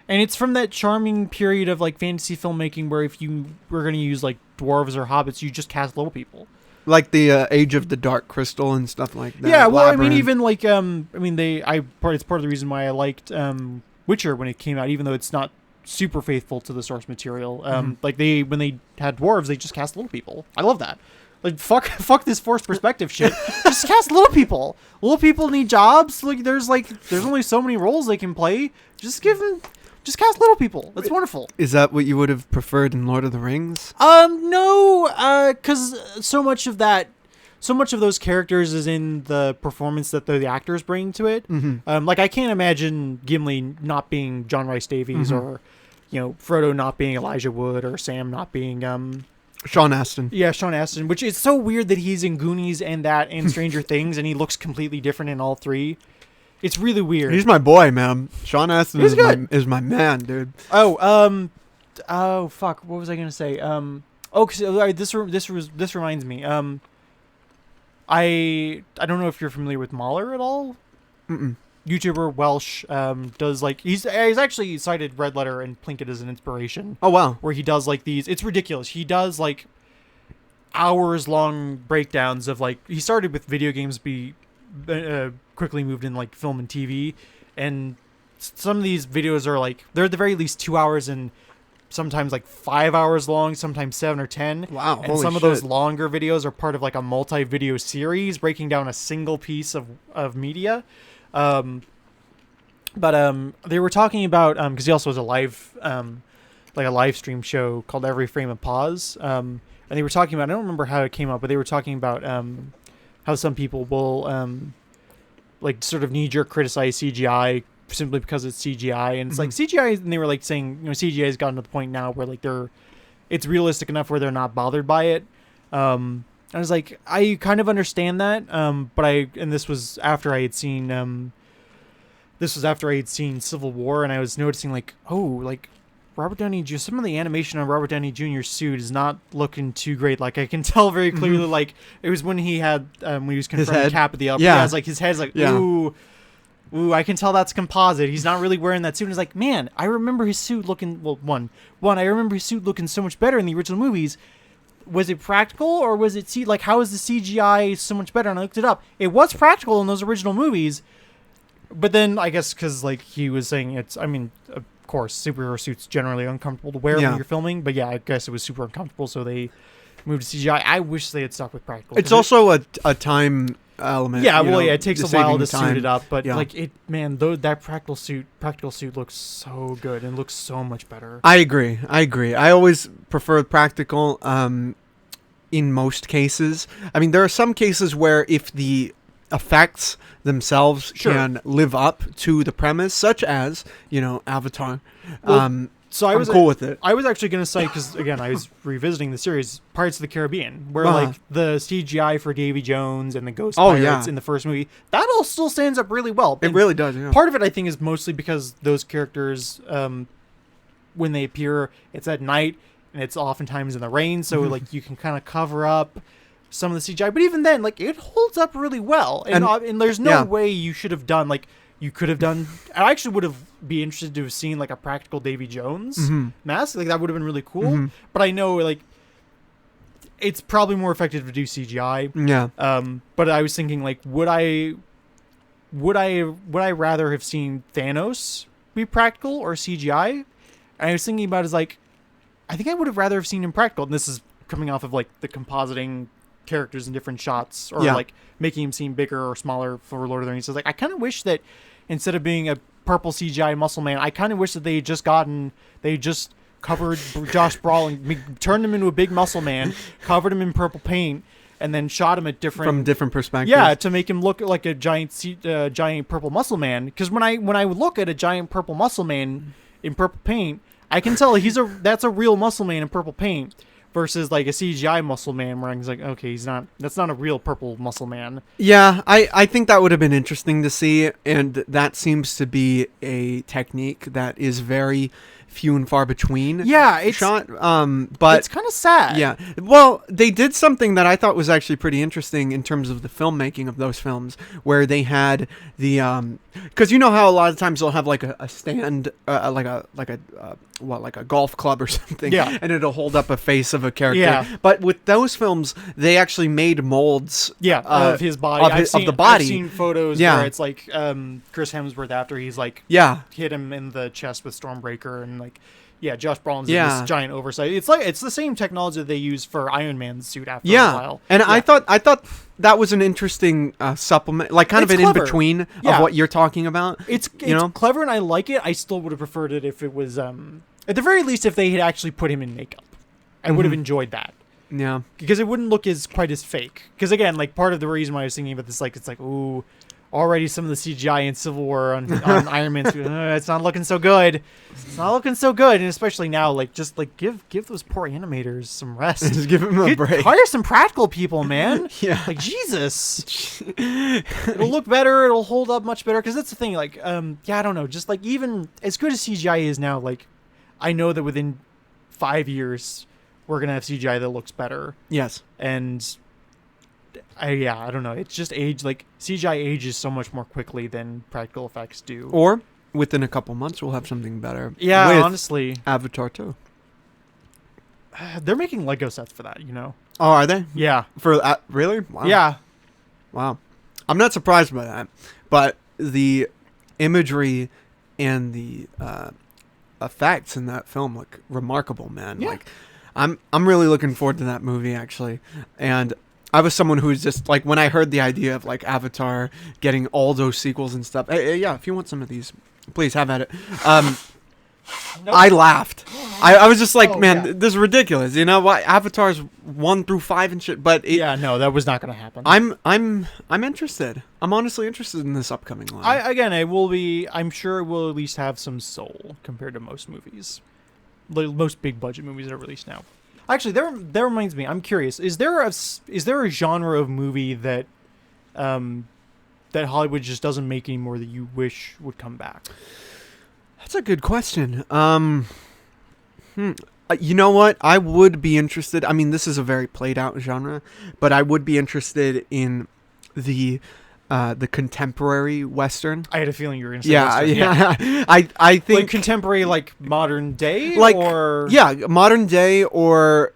it's from that charming period of like fantasy filmmaking where if you were going to use like dwarves or hobbits, you just cast little people. Like the Age of the Dark Crystal and stuff like that. Yeah, well, Labyrinth. I mean, even like it's part of the reason why I liked Witcher when it came out, even though it's not super faithful to the source material. Like when they had dwarves, they just cast little people. I love that. Like fuck this forced perspective shit. Just cast little people. Little people need jobs. Like there's only so many roles they can play. Just cast little people. That's wonderful. Is that what you would have preferred in Lord of the Rings? No, because so much of those characters is in the performance that the actors bring to it. Like I can't imagine Gimli not being John Rhys Davies or, Frodo not being Elijah Wood or Sam not being Sean Astin. Yeah, Sean Astin, which is so weird that he's in Goonies and Stranger Things, and he looks completely different in all three. It's really weird. He's my boy, man. Sean Astin is my man, dude. Oh, fuck. What was I gonna say? This reminds me. I don't know if you're familiar with Mahler at all. YouTuber Welsh does like he's actually cited Red Letter and Plinkett as an inspiration. Oh wow! Where he does like these, it's ridiculous. He does like hours long breakdowns of like he started with video games, quickly moved in like film and TV, and some of these videos are like they're at the very least 2 hours and sometimes like 5 hours long, sometimes 7 or 10. Wow! And some of those longer videos are part of like a multi-video series breaking down a single piece of media. But they were talking about because he also has a live stream show called Every Frame of Pause. And they were talking about, I don't remember how it came up, but they were talking about how some people will like sort of knee-jerk criticize CGI simply because it's CGI, and it's like CGI, and they were like saying CGI has gotten to the point now where like it's realistic enough where they're not bothered by it. I was like, I kind of understand that, but this was after I had seen Civil War, and I was noticing like, Robert Downey Jr., some of the animation on Robert Downey Jr.'s suit is not looking too great. Like I can tell very clearly, like it was when he had when he was confronting Cap at the up. Yeah, it's like his head's like ooh, I can tell that's composite. He's not really wearing that suit. And it's like, man, I remember his suit looking I remember his suit looking so much better in the original movies. Was it practical or was it how is the CGI so much better? And I looked it up. It was practical in those original movies, but then I guess because like he was saying of course superhero suits generally uncomfortable to wear when you're filming, but yeah, I guess it was super uncomfortable, so they moved to CGI. I wish they had stuck with practical. It's also a time element. Yeah, it takes a while to suit it up, but that practical suit looks so good and looks so much better. I agree. I always prefer practical in most cases. I mean, there are some cases where if the effects themselves can live up to the premise, such as Avatar. So I'm cool with it. I was actually going to say, because again, I was revisiting the series, Pirates of the Caribbean, where like the CGI for Davy Jones and the Ghost Pirates in the first movie, that all still stands up really well. It really does. Yeah. Part of it, I think, is mostly because those characters, when they appear, it's at night and it's oftentimes in the rain, so like you can kind of cover up some of the CGI. But even then, like it holds up really well, and there's no way you should have done like. You could have done. I actually would have be interested to have seen like a practical Davy Jones mask. Like that would have been really cool. But I know like it's probably more effective to do CGI. Yeah. But I was thinking like, would I rather have seen Thanos be practical or CGI? And I was thinking about it as like, I think I would have rather have seen him practical. And this is coming off of like the compositing characters in different shots or like making him seem bigger or smaller for Lord of the Rings. So like I kind of wish that instead of being a purple CGI muscle man, I kind of wish that they just covered Josh Brolin, turned him into a big muscle man, covered him in purple paint, and then shot him at from different perspectives. Yeah, to make him look like a giant purple muscle man. Because when I look at a giant purple muscle man in purple paint, I can tell that's a real muscle man in purple paint. Versus like a CGI muscle man where he's like, okay, that's not a real purple muscle man. Yeah, I think that would have been interesting to see, and that seems to be a technique that is very few and far between. Yeah, it's shot, but it's kind of sad. Yeah, well, they did something that I thought was actually pretty interesting in terms of the filmmaking of those films, where they had the because you know how a lot of times they'll have like a stand, like a golf club or something, yeah, and it'll hold up a face of a character. Yeah. But with those films, they actually made molds. Yeah, of his body, of the body. I've seen photos where it's like Chris Hemsworth after he's like hit him in the chest with Stormbreaker and like. Yeah, Josh Brolin's in this giant oversight. It's the same technology that they use for Iron Man's suit after a while. And I thought that was an interesting supplement, like kind of an in between of what you're talking about. It's clever and I like it. I still would have preferred it if it was at the very least if they had actually put him in makeup. I would have enjoyed that. Yeah, because it wouldn't look quite as fake. Because again, like part of the reason why I was thinking about this, like it's like ooh. Already some of the CGI in Civil War on Iron Man, it's not looking so good. It's not looking so good, and especially now, like just like give those poor animators some rest. Just give them a break. Hire some practical people, man. Yeah, like Jesus. It'll look better. It'll hold up much better. Because that's the thing. Like, I don't know. Just like even as good as CGI is now, like I know that within 5 years we're gonna have CGI that looks better. Yes, and. I don't know. It's just age. Like CGI ages so much more quickly than practical effects do. Or within a couple months, we'll have something better. Yeah, honestly, Avatar 2. They're making Lego sets for that. You know. Oh, are they? Yeah. For really? Wow. Yeah. Wow. I'm not surprised by that, but the imagery and the effects in that film look remarkable, man. Yeah. Like, I'm really looking forward to that movie actually, and. I was someone who's just like when I heard the idea of like Avatar getting all those sequels and stuff. Hey, yeah, if you want some of these, please have at it. Nope. I laughed. I was just like, man, this is ridiculous. You know what? Avatar's 1 through 5 and shit. But no, that was not going to happen. I'm interested. I'm honestly interested in this upcoming line. I'm sure it will at least have some soul compared to most movies, most big budget movies that are released now. Actually, that reminds me. I'm curious. Is there a genre of movie that that Hollywood just doesn't make anymore that you wish would come back? That's a good question. You know what? I would be interested. I mean, this is a very played out genre, but I would be interested in the contemporary Western. I had a feeling you were going to say Western. Yeah. I think like contemporary, like modern day, modern day, or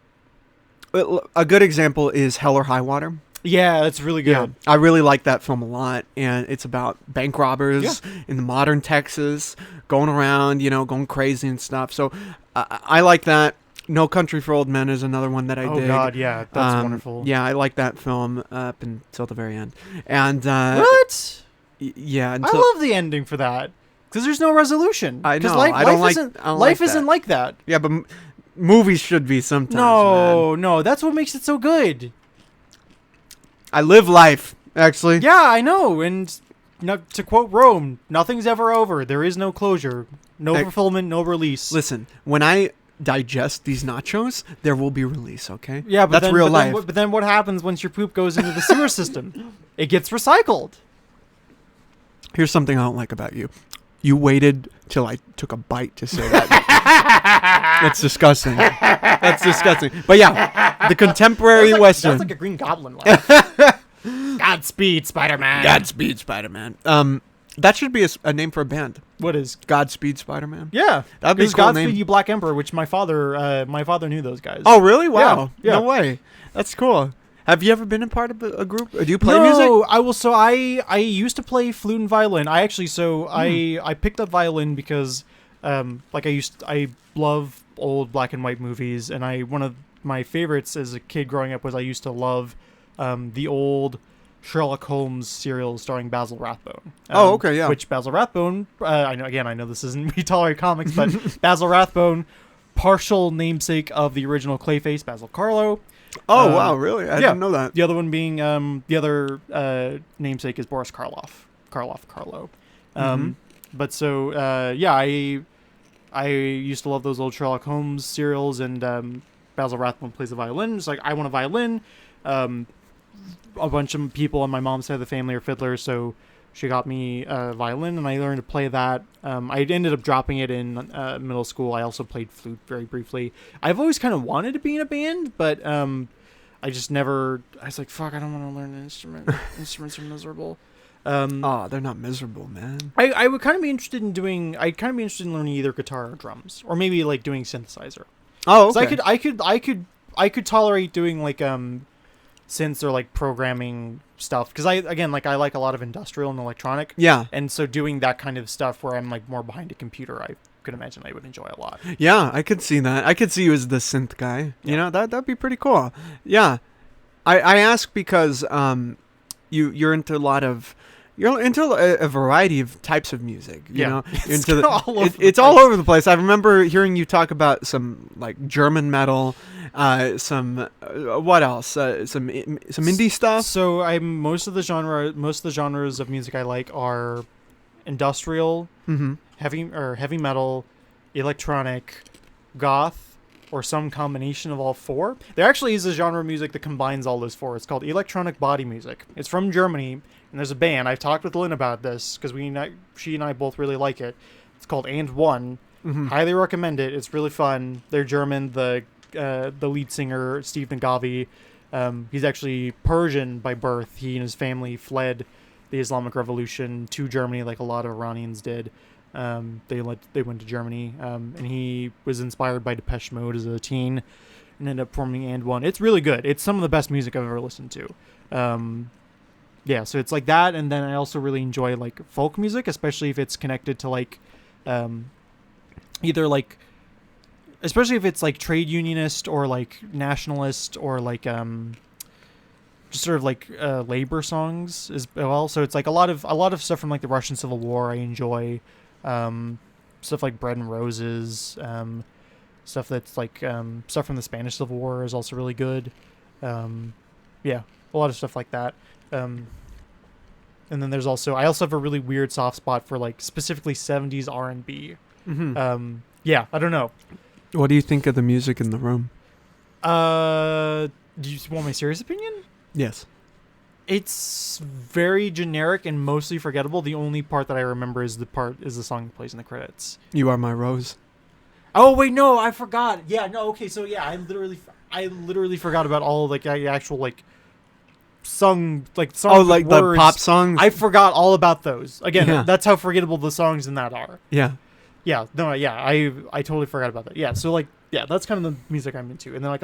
a good example is Hell or High Water. Yeah, that's really good. Yeah, I really like that film a lot, and it's about bank robbers in the modern Texas going around, going crazy and stuff. So I like that. No Country for Old Men is another one that I dig. Oh God, yeah, that's wonderful. Yeah, I like that film up until the very end. And what? Yeah, I love the ending for that because there's no resolution. I know. Life isn't like that. Yeah, but movies should be sometimes. No, that's what makes it so good. I live life, actually. Yeah, I know. And to quote Rome, nothing's ever over. There is no closure, no fulfillment, no release. Listen, when I digest these nachos, there will be release, okay? Yeah, but that's real life. But then what happens once your poop goes into the sewer system? It gets recycled. Here's something I don't like about you. You waited till I took a bite to say that. That's disgusting. That's disgusting. But yeah, the contemporary Western. That's like a Green Goblin laugh. Godspeed, Spider-Man. Godspeed, Spider-Man. That should be a name for a band. What is Godspeed Spider-Man? Yeah, that'd be a cool Godspeed name. You Black Emperor, which my father knew those guys. Oh, really? Wow. Yeah. No way. That's cool. Have you ever been a part of a group? Do you play music? No, I will. So I used to play flute and violin. I picked up violin because I love old black and white movies, and one of my favorites as a kid growing up was I used to love the old Sherlock Holmes serial starring Basil Rathbone. Oh, okay, yeah. Which Basil Rathbone, I know this isn't We Tolerate Comics, but Basil Rathbone partial namesake of the original Clayface, Basil Karlo. Oh, wow, really? I didn't know that. The other one being, the other namesake is Boris Karloff. Karlo. But so, I used to love those old Sherlock Holmes serials, and Basil Rathbone plays the violin. It's like, I want a violin. A bunch of people on my mom's side of the family are fiddlers, so she got me a violin, and I learned to play that. I ended up dropping it in middle school. I also played flute very briefly. I've always kind of wanted to be in a band, but I just never... I was like, fuck, I don't want to learn an instrument. Instruments are miserable. They're not miserable, man. I would kind of be interested in doing... I'd kind of be interested in learning either guitar or drums, or maybe like doing synthesizer. Oh, okay. So I could tolerate doing like synths or like programming stuff, because I like a lot of industrial and electronic. Yeah. And so doing that kind of stuff where I'm like more behind a computer, I could imagine I would enjoy a lot. Yeah, I could see that. I could see you as the synth guy. Yeah. You know, that'd be pretty cool. Yeah. I ask because you're into a variety of types of music. You know, it's all over the place. I remember hearing you talk about some like German metal, some what else? Some indie stuff. So most of the genres of music I like are industrial, heavy metal, electronic, goth, or some combination of all four. There actually is a genre of music that combines all those four. It's called electronic body music. It's from Germany, and there's a band. I've talked with Lynn about this because she and I both really like it. It's called And One. Highly recommend it. It's really fun. They're German. The lead singer, Steve Nagavi, he's actually Persian by birth. He and his family fled the Islamic Revolution to Germany, like a lot of Iranians did. They went to Germany, and he was inspired by Depeche Mode as a teen, and ended up forming And One. It's really good. It's some of the best music I've ever listened to. So it's like that, and then I also really enjoy like folk music, especially if it's connected to like, either like, especially if it's like trade unionist or like nationalist or like just sort of like labor songs as well. So it's like a lot of stuff from like the Russian Civil War I enjoy. Stuff like Bread and Roses, stuff that's like stuff from the Spanish Civil War is also really good. A lot of stuff like that. And then there's also I also have a really weird soft spot for like specifically 70s R&B. I don't know. What do you think of the music in the room? Do you want my serious opinion? Yes. It's very generic and mostly forgettable. The only part that I remember is the song that plays in the credits. You Are My Rose. Oh wait, no, I forgot. Yeah, no, okay, so yeah, I literally forgot about all like the actual like songs. Oh, like the pop songs. I forgot all about those. Again, that's how forgettable the songs in that are. Yeah. Yeah, no, yeah, I totally forgot about that. Yeah, so like, yeah, that's kind of the music I'm into, and then like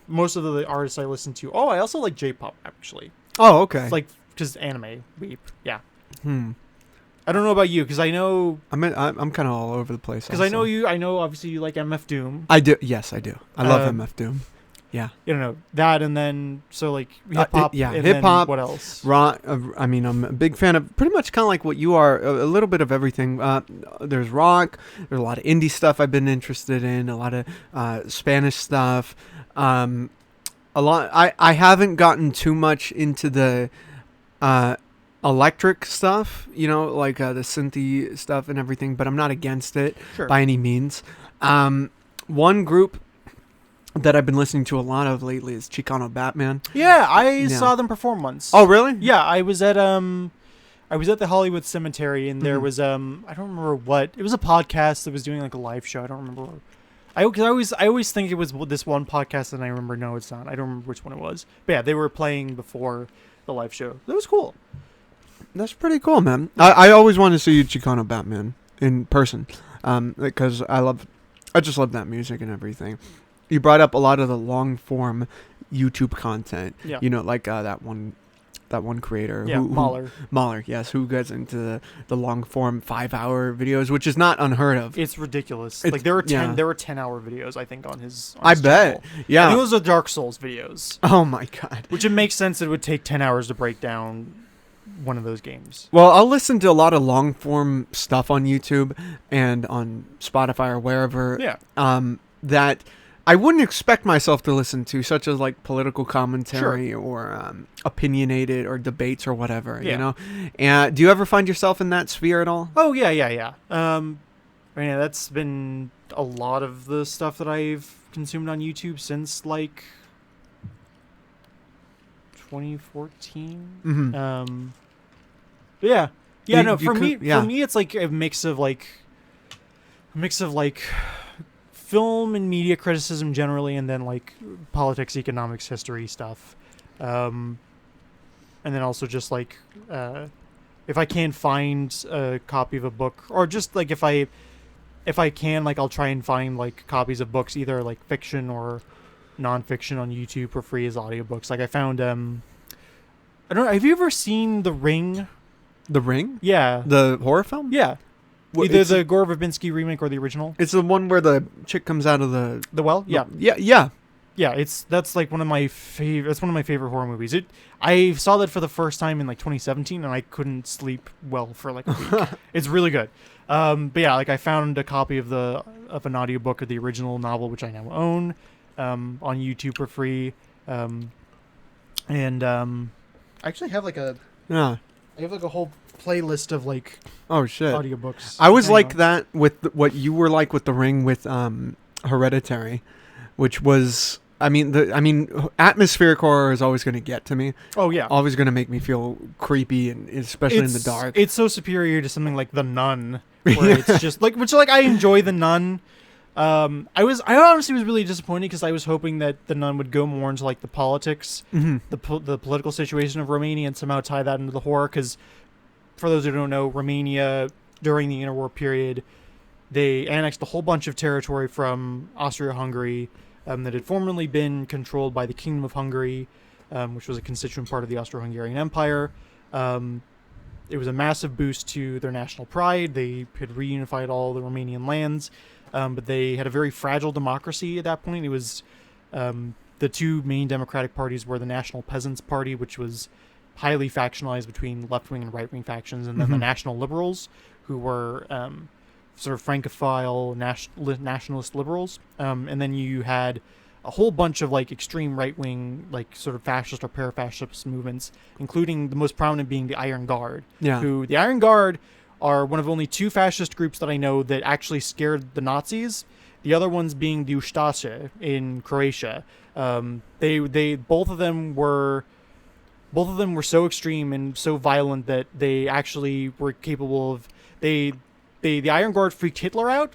most of the artists I listen to. Oh, I also like J-pop actually. Oh, okay. It's like just anime weep. Yeah. I don't know about you because I know I'm kind of all over the place. Because I know obviously you like MF Doom. I do. Yes, I do. I love MF Doom. Yeah. You know that, and then so like hip hop. Hip hop. What else? Rock. I mean, I'm a big fan of pretty much kind of like what you are. A little bit of everything. There's rock. There's a lot of indie stuff I've been interested in. A lot of Spanish stuff. A lot. I haven't gotten too much into the electric stuff. You know, like the synthy stuff and everything. But I'm not against it by any means. One group that I've been listening to a lot of lately is Chicano Batman. Yeah, I saw them perform once. Oh, really? Yeah, I was at the Hollywood Cemetery, and there was I don't remember what it was, a podcast that was doing like a live show. I don't remember. I always think it was this one podcast, and I remember no, it's not. I don't remember which one it was. But yeah, they were playing before the live show. That was cool. That's pretty cool, man. I always want to see Chicano Batman in person, because I just love that music and everything. You brought up a lot of the long form YouTube content. Yeah. You know, like that one creator. Yeah, Mahler. Mahler, yes, who gets into the long form 5-hour videos, which is not unheard of. It's ridiculous. Like there were 10-hour videos, I think, on his I bet. Channel. Yeah. I think those are Dark Souls videos. Oh my god. Which it makes sense it would take 10 hours to break down one of those games. Well, I'll listen to a lot of long form stuff on YouTube and on Spotify or wherever. Yeah. that I wouldn't expect myself to listen to, such as like political commentary or opinionated or debates or whatever, you know? And do you ever find yourself in that sphere at all? Oh, yeah. That's been a lot of the stuff that I've consumed on YouTube since like 2014. Mm-hmm. Yeah. For me, it's like a mix of film and media criticism generally, and then like politics, economics, history stuff, and then also just like if I can find a copy of a book, or just like if I can, like I'll try and find like copies of books, either like fiction or nonfiction, on YouTube for free as audiobooks. Like I found I don't know, have you ever seen The Ring? The Ring? Yeah. The horror film? Yeah. Well, either the Gore Verbinski remake or the original. It's the one where the chick comes out of the well? Yeah. Yeah. That's like one of my favorite horror movies. I saw that for the first time in like 2017, and I couldn't sleep well for like a week. It's really good. But yeah, like I found a copy of an audiobook of the original novel, which I now own, on YouTube for free. And I actually have like a whole playlist of like audiobooks. I was like that with what you were like with The Ring with Hereditary, which was atmospheric horror is always going to get to me. Oh yeah, always going to make me feel creepy, and especially in the dark. It's so superior to something like The Nun, where it's just like I enjoy The Nun. I honestly was really disappointed because I was hoping that The Nun would go more into like the politics, the political situation of Romania, and somehow tie that into the horror. Because for those who don't know, Romania during the interwar period, they annexed a whole bunch of territory from Austria-Hungary that had formerly been controlled by the Kingdom of Hungary, which was a constituent part of the Austro-Hungarian Empire. It was a massive boost to their national pride. They had reunified all the Romanian lands. But they had a very fragile democracy at that point. It was the two main democratic parties were the National Peasants' Party, which was highly factionalized between left-wing and right-wing factions, and then the National Liberals, who were sort of Francophile nationalist liberals. And then you had a whole bunch of like extreme right-wing, like sort of fascist or para-fascist movements, including the most prominent being the Iron Guard. Yeah. Who the Iron Guard are one of only two fascist groups that I know that actually scared the Nazis. The other ones being the Ustaše in Croatia. They both of them were so extreme and so violent that they actually were capable of the Iron Guard freaked Hitler out,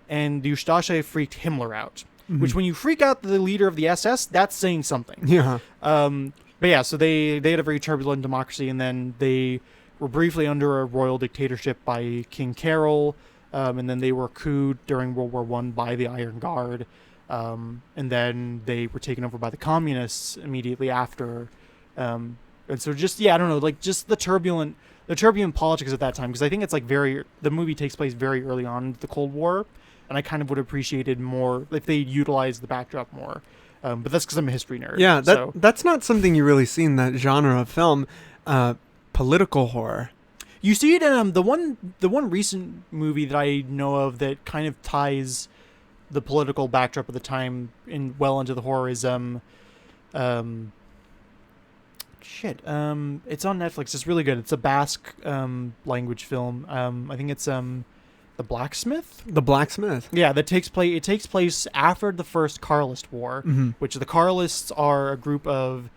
and the Ustaše freaked Himmler out. Mm-hmm. Which, when you freak out the leader of the SS, that's saying something. Yeah. But yeah, so they had a very turbulent democracy, and then they were briefly under a royal dictatorship by King Carol, and then they were couped during World War I by the Iron Guard, and then they were taken over by the communists immediately after. And so just, I don't know, like just the turbulent politics at that time, because I think it's like the movie takes place very early on in the Cold War, and I kind of would have appreciated more if they utilized the backdrop more. But that's because I'm a history nerd. Yeah, that's not something you really see in that genre of film. Political horror. You see it in the one recent movie that I know of that kind of ties the political backdrop of the time well into the horror is it's on Netflix. It's really good. It's a Basque language film. I think it's The Blacksmith. The Blacksmith. Yeah, it takes place after the First Carlist War, which the Carlists are a group of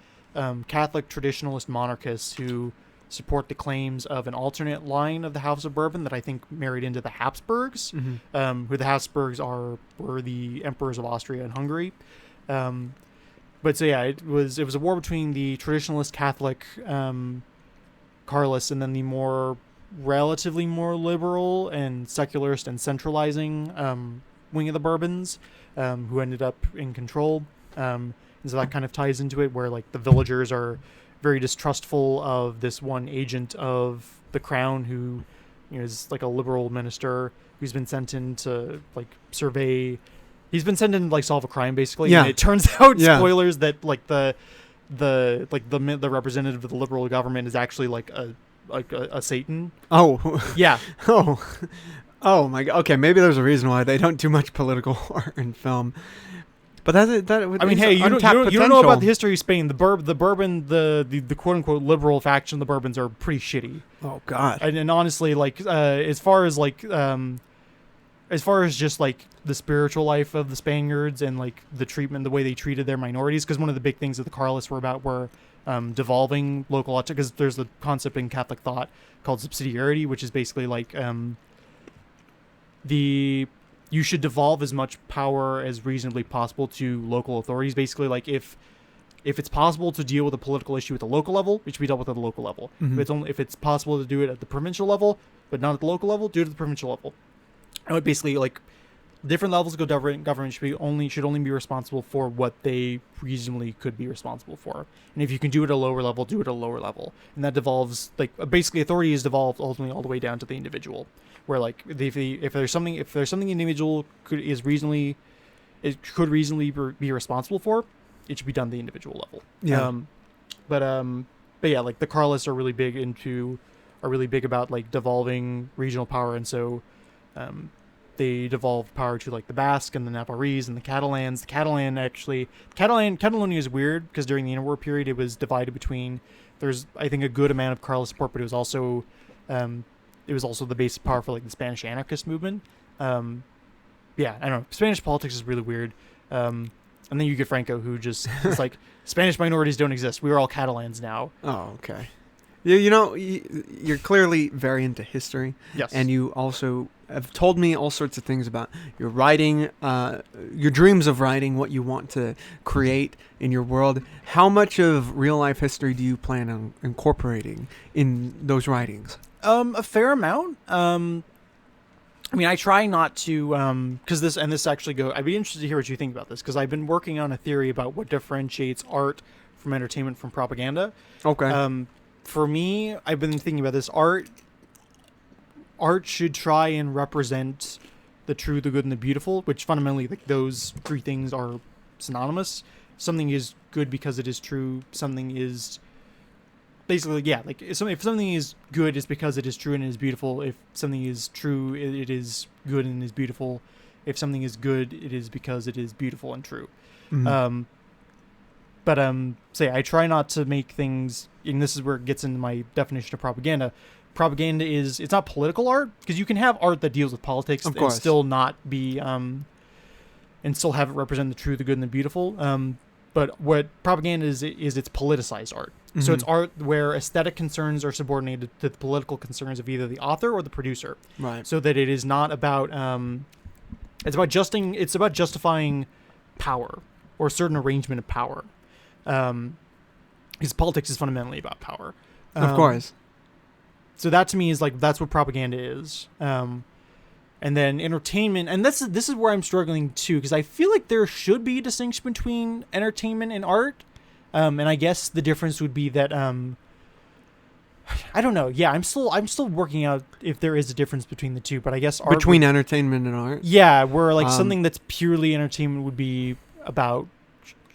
Catholic traditionalist monarchists who support the claims of an alternate line of the House of Bourbon that I think married into the Habsburgs, who the Habsburgs were the emperors of Austria and Hungary. But so yeah, it was a war between the traditionalist Catholic Carlists and then the relatively more liberal and secularist and centralizing wing of the Bourbons, who ended up in control. And so that kind of ties into it, where like the villagers are very distrustful of this one agent of the crown who, is like a liberal minister who's been sent in to like survey. He's been sent in to like solve a crime, basically. Yeah. And it turns out, spoilers, that like the representative of the liberal government is actually like a Satan. Oh. Yeah. Oh. Oh my god. Okay, maybe there's a reason why they don't do much political art in film. But I mean, hey, you don't know about the history of Spain. The Bourbon, the quote unquote liberal faction of the Bourbons are pretty shitty. Oh god. And honestly, like as far as just like the spiritual life of the Spaniards and like the treatment, the way they treated their minorities, because one of the big things that the Carlists were devolving local autonomy, because there's the concept in Catholic thought called subsidiarity, which is basically like you should devolve as much power as reasonably possible to local authorities. Basically, like if it's possible to deal with a political issue at the local level, it should be dealt with at the local level. Mm-hmm. If it's possible to do it at the provincial level, but not at the local level, do it at the provincial level. And basically, like, different levels of government should only be responsible for what they reasonably could be responsible for. And if you can do it at a lower level, do it at a lower level. And that devolves, like, basically authority is devolved ultimately all the way down to the individual. Where, like, if there's something the individual could reasonably be responsible for, it should be done at the individual level. Yeah. But yeah, like the Carlists are really big about like devolving regional power, and so they devolved power to like the Basque and the Navarrese and the Catalans. Catalonia is weird because during the interwar period it was divided between. There's I think a good amount of Carlist support, but it was also the base of power for like the Spanish anarchist movement. Yeah, I don't know. Spanish politics is really weird. And then you get Franco, who just is like, Spanish minorities don't exist. We are all Catalans now. Oh, okay. You're clearly very into history. Yes. And you also have told me all sorts of things about your writing, your dreams of writing, what you want to create in your world. How much of real life history do you plan on incorporating in those writings? A fair amount. I mean, I try not to, because this actually I'd be interested to hear what you think about this, because I've been working on a theory about what differentiates art from entertainment from propaganda. Okay. For me, I've been thinking about this. Art should try and represent the true, the good, and the beautiful, which fundamentally, like, those three things are synonymous. Something is good because it is true. Something is basically, yeah, like if something is good, it's because it is true and it is beautiful. If something is true, it is good and is beautiful. If something is good, it is because it is beautiful and true. Mm-hmm. So yeah, I try not to make things, and this is where it gets into my definition of propaganda. Propaganda it's not political art, because you can have art that deals with politics and still not be, and still have it represent the true, the good, and the beautiful. But what propaganda is it's politicized art. Mm-hmm. So it's art where aesthetic concerns are subordinated to the political concerns of either the author or the producer. Right. So that it is not about, it's about justifying power or a certain arrangement of power. Because politics is fundamentally about power. Of course. So that to me is like, that's what propaganda is. And then entertainment, and this is where I'm struggling too, because I feel like there should be a distinction between entertainment and art. And I guess the difference would be that, I don't know. Yeah, I'm still working out if there is a difference between the two, but I guess art between entertainment and art. Yeah, where like something that's purely entertainment would be about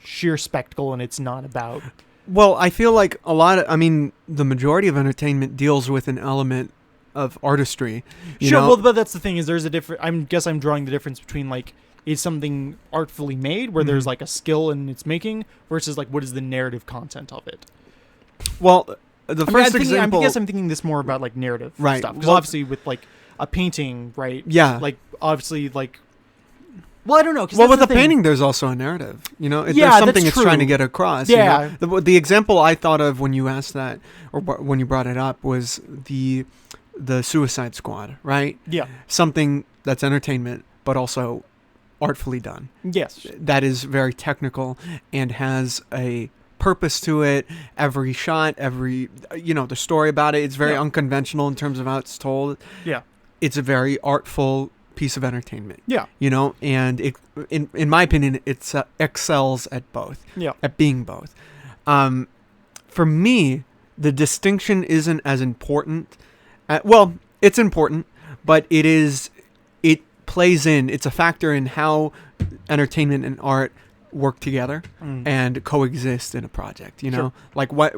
sheer spectacle, and it's not about. Well, I feel like the majority of entertainment deals with an element of artistry. Sure, well, but that's the thing, is there's a different. I'm drawing the difference between like, is something artfully made where there's like a skill in its making versus like what is the narrative content of it. Well, first example, I guess I'm thinking this more about like narrative stuff, because obviously with like a painting, right? Yeah, like obviously like. Well, I don't know. Well, with a painting, there's also a narrative. There's something it's trying to get across. Yeah. The example I thought of when you asked that, or when you brought it up, was the Suicide Squad, right? Yeah. Something that's entertainment, but also artfully done. Yes. That is very technical and has a purpose to it. Every shot, the story about it, it's very unconventional in terms of how it's told. Yeah. It's a very artful piece of entertainment. Yeah. And it, in my opinion, it excels at both. Yeah. At being both. For me, the distinction isn't as important. It's important, but it plays in. It's a factor in how entertainment and art work together and coexist in a project. Sure. Like what?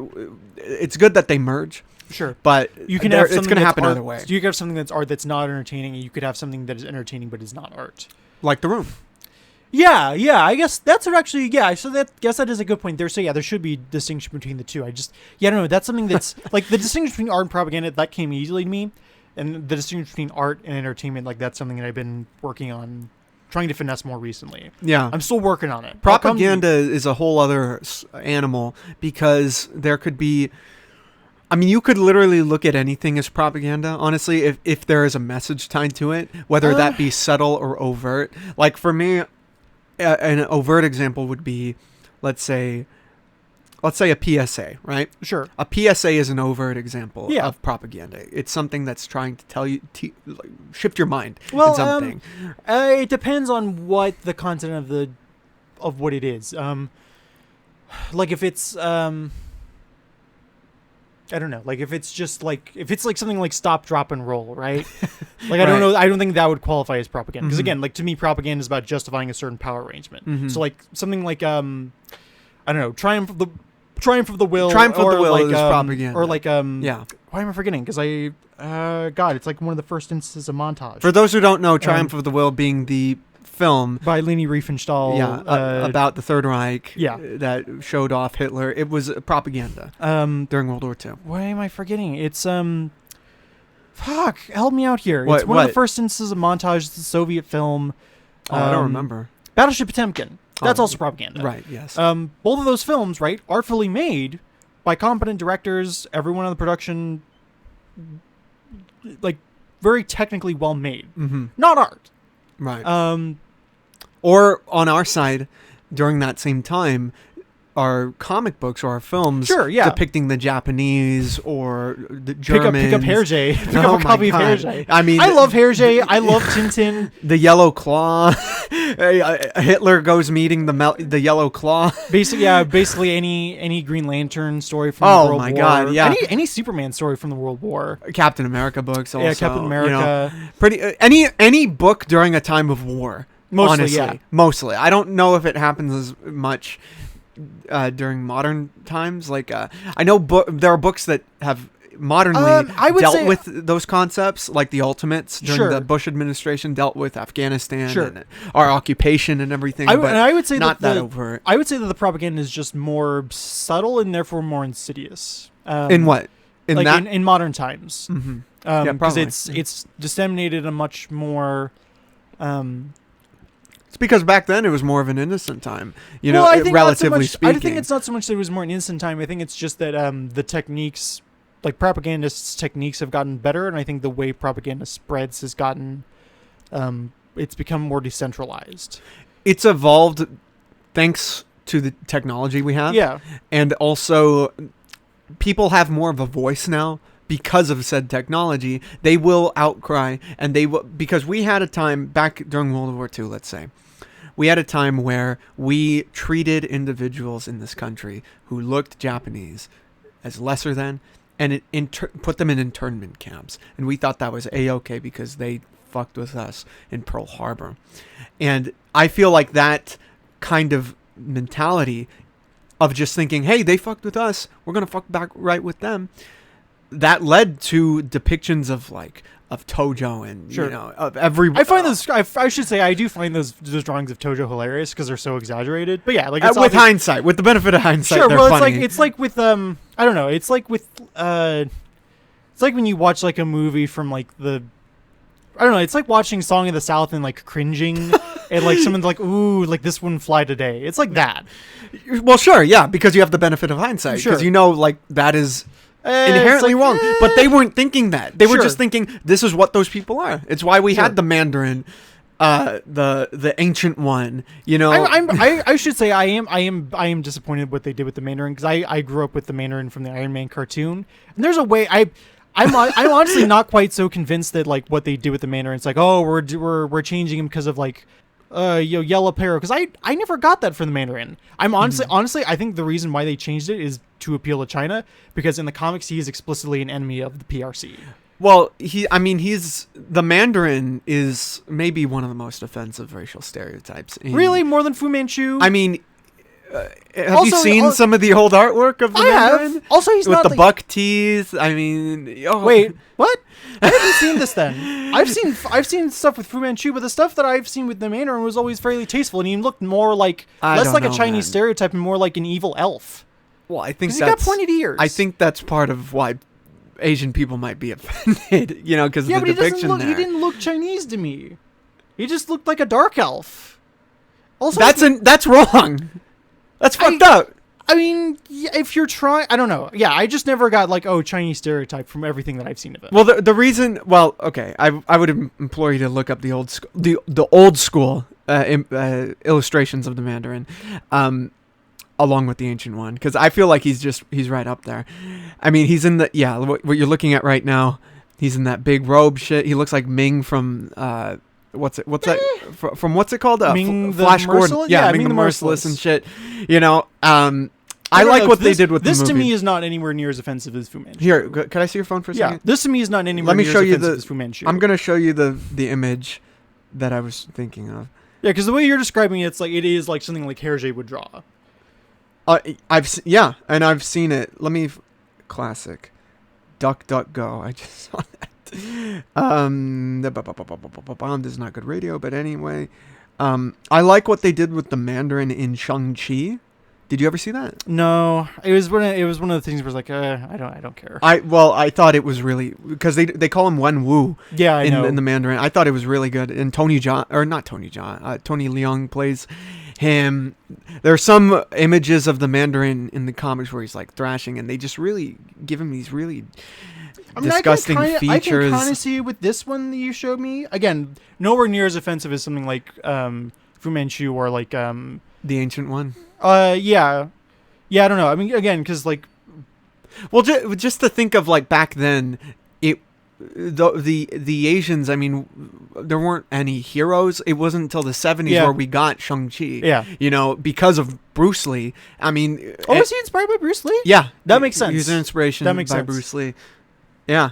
It's good that they merge. Sure. But you can have it's going to happen art, either way. You could have something that's art that's not entertaining, and you could have something that is entertaining but is not art. Like The Room. Yeah, I guess that's what actually, so that is a good point there. So there should be distinction between the two. I don't know, that's something that's, like, the distinction between art and propaganda, that came easily to me, and the distinction between art and entertainment, like, that's something that I've been working on, trying to finesse more recently. Yeah. I'm still working on it. Propaganda is a whole other animal, because there could be, I mean, you could literally look at anything as propaganda, honestly, if there is a message tied to it, whether that be subtle or overt. Like, for me, an overt example would be, let's say a PSA, right? Sure. A PSA is an overt example of propaganda. It's something that's trying to tell you, like, shift your mind in something. It depends on what the content of what it is. Like, if it's I don't know. Like, if it's just like, if it's like something like stop, drop, and roll, right? Like, I don't know. I don't think that would qualify as propaganda. Because again, like, to me, propaganda is about justifying a certain power arrangement. So, like, something like, I don't know, Triumph of the Will. Triumph of the Will like, is propaganda. Or like, why am I forgetting? Because God, it's like one of the first instances of montage. For those who don't know, Triumph of the Will being the film by Leni Riefenstahl, about the Third Reich, yeah, that showed off Hitler. It was propaganda during World War II. Why am I forgetting? It's fuck, help me out here. What, it's one of the first instances of montage. It's a Soviet film. I don't remember. Battleship Potemkin. That's also propaganda. Right, yes. Both of those films, right, artfully made by competent directors, everyone on the production, like, very technically well made. Not art. Right. Or on our side, during that same time, our comic books or our films depicting the Japanese or the Germans. Pick up Hergé. Pick up a copy of Hergé. I mean, I love Hergé. I love Tintin. The Yellow Claw. Hitler goes meeting the Yellow Claw. Basically any Green Lantern story from the World War. Oh my God, yeah. Any Superman story from the World War. Captain America books also. Yeah, Captain America. Any book during a time of war. Mostly. I don't know if it happens as much during modern times. Like, I know there are books that have modernly dealt with those concepts, like the Ultimates during the Bush administration dealt with Afghanistan and our occupation and everything. I would say not that overt. I would say that the propaganda is just more subtle and therefore more insidious. In what? In modern times. Because it's disseminated a much more. It's because back then it was more of an innocent time, relatively speaking. I think it's not so much that it was more an innocent time. I think it's just that the techniques, like propagandists' techniques, have gotten better, and I think the way propaganda spreads has gotten, it's become more decentralized. It's evolved thanks to the technology we have. Yeah. And also, people have more of a voice now. Because of said technology, they will outcry, and because we had a time back during World War II, let's say, we had a time where we treated individuals in this country who looked Japanese as lesser than, and put them in internment camps, and we thought that was A-okay because they fucked with us in Pearl Harbor. And I feel like that kind of mentality of just thinking, hey, they fucked with us, we're gonna fuck back right with them, that led to depictions of Tojo and of every. I find those. I should say I do find those drawings of Tojo hilarious because they're so exaggerated. But yeah, like it's with hindsight, with the benefit of hindsight, sure. They're Well, funny. it's like with I don't know. It's like with it's like when you watch like a movie from like the. I don't know. It's like watching Song of the South and like cringing, and like someone's like, "Ooh, like this wouldn't fly today." It's like that. Well, sure, yeah, because you have the benefit of hindsight, because that is. Inherently wrong, but they weren't thinking that. They were just thinking this is what those people are. It's why we had the Mandarin, the ancient one. I should say I am disappointed what they did with the Mandarin, because I grew up with the Mandarin from the Iron Man cartoon, and there's a way I'm honestly not quite so convinced that like what they did with the Mandarin. It's like, oh, we're changing him because of like. Yellow Peril, because I never got that from the Mandarin. I'm honestly I think the reason why they changed it is to appeal to China, because in the comics he is explicitly an enemy of the PRC. Well, the Mandarin is maybe one of the most offensive racial stereotypes. Really, more than Fu Manchu? I mean, Have you seen some of the old artwork of the Mandarin? Have. Also, he's with not the buck teeth. I mean, wait, what? I haven't seen this then. I've seen stuff with Fu Manchu, but the stuff that I've seen with the Mandarin was always fairly tasteful, and he looked more like less like a Chinese stereotype and more like an evil elf. Well, I think he got pointed ears. I think that's part of why Asian people might be offended, because of the depiction there. He didn't look Chinese to me. He just looked like a dark elf. Also, that's wrong. That's fucked up. I mean, if you're trying, I don't know. Yeah, I just never got Chinese stereotype from everything that I've seen of it. Well, the reason, okay, I would implore you to look up the old school illustrations of the Mandarin, along with the ancient one, because I feel like he's right up there. I mean, he's in what you're looking at right now. He's in that big robe shit. He looks like Ming from what's that from what's it called? Ming Flash the Gordon. Yeah, Ming the Merciless and shit. I like what they did with this. The movie. To me is not anywhere near as offensive as Fu Manchu. Here, can I see your phone for a second? Yeah, this to me is not anywhere near as offensive as Fu Manchu. I'm going to show you the image that I was thinking of. Yeah, because the way you're describing it, it is like something like Hergé would draw. I've seen it. Let me classic DuckDuckGo. I just saw that. This is not good radio, but anyway, I like what they did with the Mandarin in Shang-Chi. Did you ever see that? No, it was one of the things where it's like, I don't care. I thought it was really, because they call him Wen Wu. Yeah, I know. In the Mandarin. I thought it was really good. And Tony Leung plays him. There are some images of the Mandarin in the comics where he's like thrashing, and they just really give him these really disgusting features. I can kind of see it with this one that you showed me. Again, nowhere near as offensive as something like Fu Manchu or like the ancient one. Yeah, I don't know. I mean, again, because well, just to think of back then, the Asians. I mean, there weren't any heroes. It wasn't until the 70s where we got Shang-Chi. Yeah, because of Bruce Lee. I mean, was he inspired by Bruce Lee? Yeah, that makes sense. He was an inspiration by Bruce Lee. Yeah.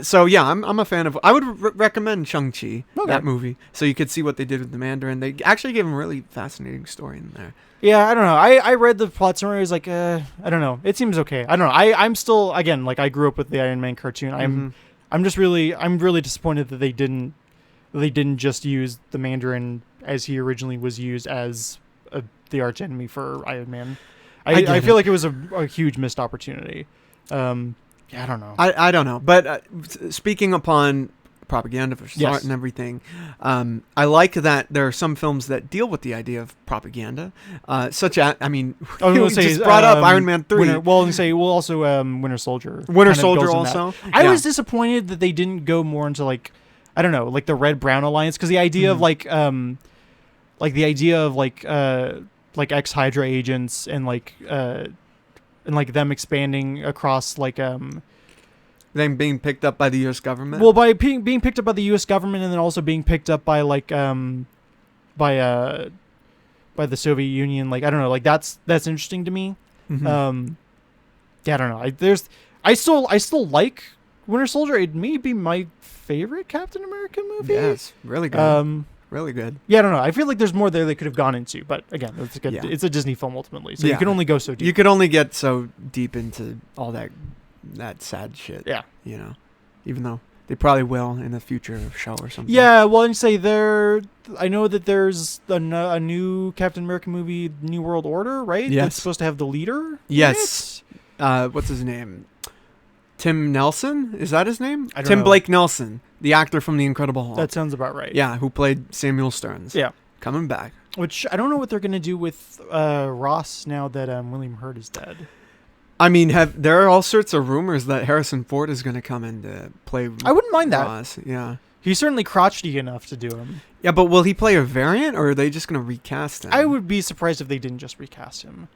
So I'm a fan of. I would recommend Shang-Chi, that movie, so you could see what they did with the Mandarin. They actually gave him a really fascinating story in there. Yeah, I don't know. I read the plot summary. I was like, I don't know. It seems okay. I don't know. I'm still, again, I grew up with the Iron Man cartoon. I'm really disappointed that they didn't just use the Mandarin as he originally was used as the arch enemy for Iron Man. I feel like it was a huge missed opportunity. Yeah, I don't know. I don't know. But speaking upon propaganda versus art and everything, I like that there are some films that deal with the idea of propaganda, such as, I mean, you just brought up Iron Man 3. Also Winter Soldier. Winter Soldier also. I was disappointed that they didn't go more into I don't know, the Red-Brown alliance, because the idea of ex-Hydra agents and them expanding across them being picked up by the U.S. government. Well, by being picked up by the U.S. government, and then also being picked up by by the Soviet Union. I don't know. That's interesting to me. Mm-hmm. Yeah, I don't know. I still like Winter Soldier. It may be my favorite Captain America movie. Yes, really good. Really good. Yeah, I don't know. I feel like there's more there they could have gone into, but again, it's a Disney film ultimately, so you can only go so deep. You can only get so deep into all that sad shit. Yeah. Even though they probably will in a future show or something. Yeah, well, and I know that there's a new Captain America movie, New World Order, right? Yes. That's supposed to have the leader. Yes. What's his name? Tim Nelson? Is that his name? I don't Tim know. Blake Nelson, the actor from The Incredible Hulk. That sounds about right. Yeah, who played Samuel Stearns. Yeah. Coming back. Which I don't know what they're going to do with Ross now that William Hurt is dead. I mean, there are all sorts of rumors that Harrison Ford is going to come in to play I wouldn't mind Ross. that. Yeah. He's certainly crotchety enough to do him. Yeah, but will he play a variant, or are they just going to recast him? I would be surprised if they didn't just recast him.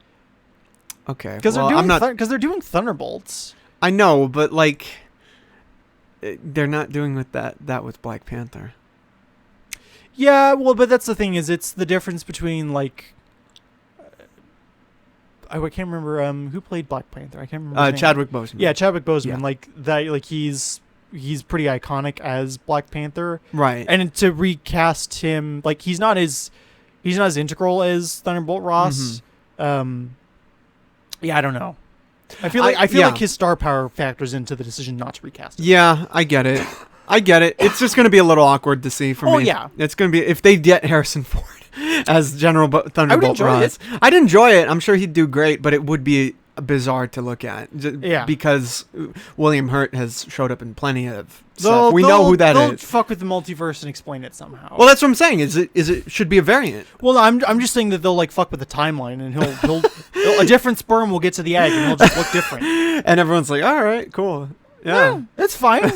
Okay. Because they're doing Thunderbolts. I know, but they're not doing that with Black Panther. Yeah, well, but that's the thing, is it's the difference between I can't remember who played Black Panther. I can't remember. Chadwick Boseman. Yeah, Chadwick Boseman. He's pretty iconic as Black Panther. Right. And to recast him, he's not as integral as Thunderbolt Ross. Yeah, I don't know. I feel like his star power factors into the decision not to recast him. Yeah, I get it. It's just going to be a little awkward to see for me. Oh, yeah. It's going to be, if they get Harrison Ford as General Thunderbolt Ross. I'd enjoy it. I'm sure he'd do great, but it would be bizarre to look at. Yeah. Because William Hurt has showed up in plenty of stuff. We know who that they'll is. Fuck with the multiverse and explain it somehow. Well, that's what I'm saying. It should be a variant. Well, I'm just saying that they'll like fuck with the timeline, and he'll a different sperm will get to the egg, and he'll just look different. And everyone's like, all right, cool. Yeah, that's fine.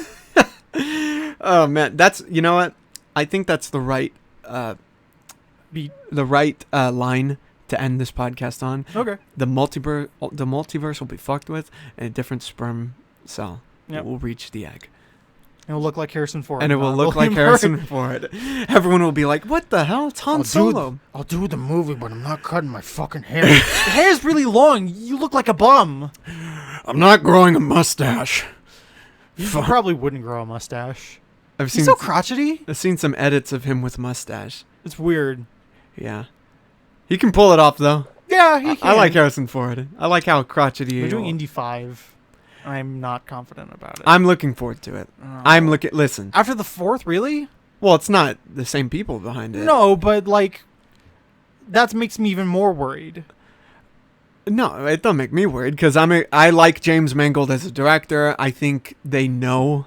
Oh man, you know what? I think that's the right line to end this podcast on. Okay. The multiverse will be fucked with, and a different sperm cell will reach the egg. It'll look like Harrison Ford. And it will look like Harrison Ford. Everyone will be like, what the hell? It's Han Solo. I'll do the movie, but I'm not cutting my fucking hair. The hair's really long. You look like a bum. I'm not growing a mustache. You probably wouldn't grow a mustache. He's so crotchety. I've seen some edits of him with mustache. It's weird. Yeah. He can pull it off, though. Yeah, he can. I like Harrison Ford. I like how crotchety he is. We're doing Indy 5. I'm not confident about it. I'm looking forward to it. Listen. After the 4th, really? Well, it's not the same people behind it. No, but, like, that makes me even more worried. No, it don't make me worried, because I like James Mangold as a director. I think they know...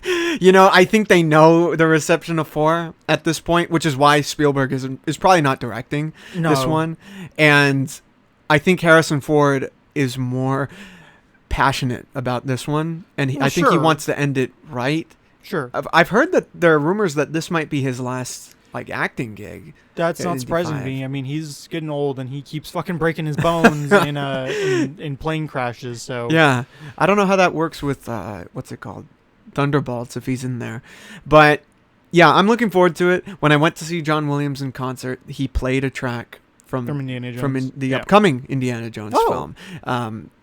I think they know the reception of 4 at this point, which is why Spielberg is probably not directing this one. And I think Harrison Ford is more passionate about this one, and I think he wants to end it right. Sure. I've heard that there are rumors that this might be his last acting gig. That's not surprising to me. I mean, he's getting old, and he keeps fucking breaking his bones in plane crashes. So yeah, I don't know how that works with what's it called, Thunderbolts, if he's in there. But yeah, I'm looking forward to it. When I went to see John Williams in concert, he played a track from Indiana Jones. the upcoming Indiana Jones film.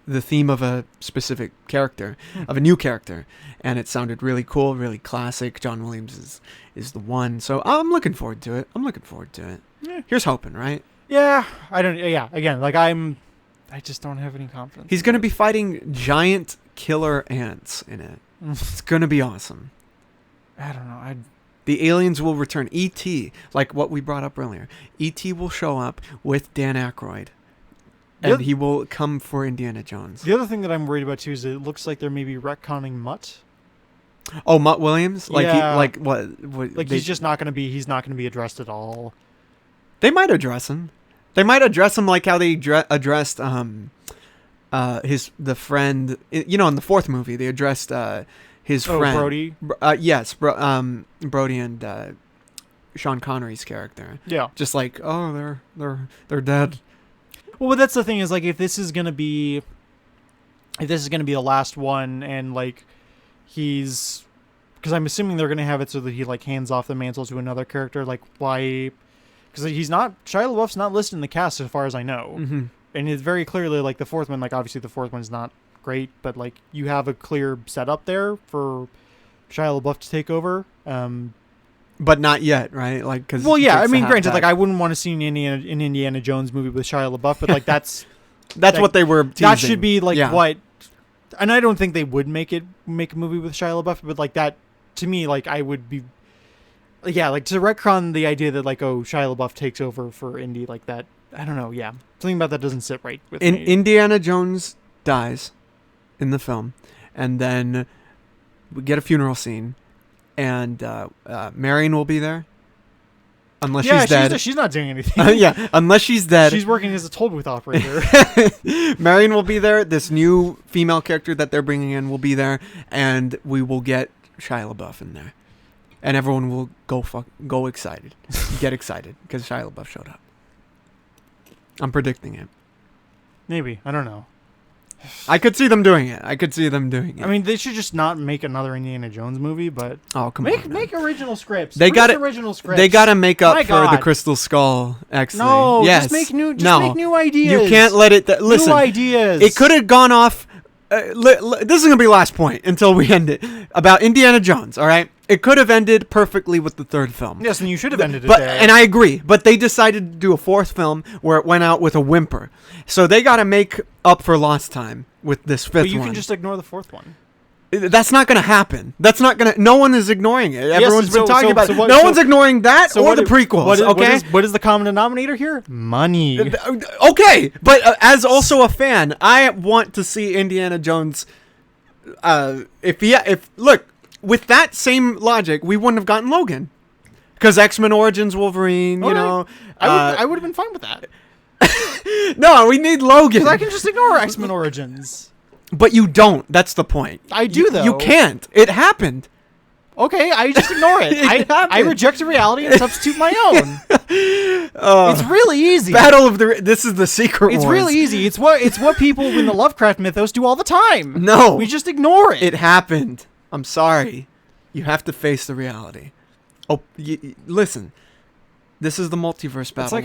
The theme of a specific character, of a new character, and it sounded really cool, really classic. John Williams is the one, so I'm looking forward to it. Yeah. Here's hoping, right? Yeah, I don't. Yeah, again, like I just don't have any confidence. He's gonna be fighting giant killer ants in it. It's gonna be awesome. I don't know. The aliens will return. E.T., like what we brought up earlier. E.T. will show up with Dan Aykroyd. And he will come for Indiana Jones. The other thing that I'm worried about too is it looks like they're maybe retconning Mutt. Oh, Mutt Williams? Like he's just not gonna be. He's not gonna be addressed at all. They might address him. They might address him like how they addressed the friend. In the 4th movie, they addressed his friend Brody. Yes, Brody and Sean Connery's character. Yeah, just like they're dead. Well, but that's the thing is like if this is gonna be the last one, and like because I'm assuming they're gonna have it so that he like hands off the mantle to another character. Like why? Because Shia LaBeouf's not listed in the cast as far as I know, and it's very clearly like the 4th one. Like obviously the 4th one's not great, but like you have a clear setup there for Shia LaBeouf to take over. But not yet, right? Like, granted, like I wouldn't want to see an Indiana Jones movie with Shia LaBeouf, but like that's what they were teasing. That should be like what, and I don't think they would make a movie with Shia LaBeouf, but like that to me, like I would be, like to retcon the idea that like Shia LaBeouf takes over for Indy, like that. I don't know. Yeah, something about that doesn't sit right with me. Indiana Jones dies in the film, and then we get a funeral scene. And Marion will be there. Unless she's dead. She's not doing anything. Unless she's dead. She's working as a toll booth operator. Marion will be there. This new female character that they're bringing in will be there. And we will get Shia LaBeouf in there. And everyone will go excited. Get excited. Because Shia LaBeouf showed up. I'm predicting it. Maybe. I don't know. I could see them doing it. I mean, they should just not make another Indiana Jones movie, but make original scripts. They got original scripts. They got to make up for the Crystal Skull. Actually, no, just make new ideas. You can't let it. Listen, new ideas. It could have gone off this is gonna be the last point until we end it about Indiana Jones. All right, it could have ended perfectly with the third film. Yes, and you should have ended it but, there. And I agree, but they decided to do a fourth film where it went out with a whimper. So they got to make up for lost time with this fifth one. But you can just ignore the fourth one. That's not going to happen. That's not going to. No one is ignoring it. Everyone's been talking about it. What, no one's ignoring that or the prequels. What is the common denominator here? Money. Okay, but as also a fan, I want to see Indiana Jones. If look, with that same logic, we wouldn't have gotten Logan, because X-Men Origins Wolverine. You know, I would have been fine with that. No, we need Logan. Because I can just ignore X-Men Origins. But you don't. That's the point. I do, though. You can't. It happened. Okay, I just ignore it. I reject the reality and substitute my own. It's really easy. This is the secret It's wars. really easy. It's what people in the Lovecraft mythos do all the time. No. We just ignore it. It happened. I'm sorry. You have to face the reality. Oh, listen. This is the multiverse battle. It's like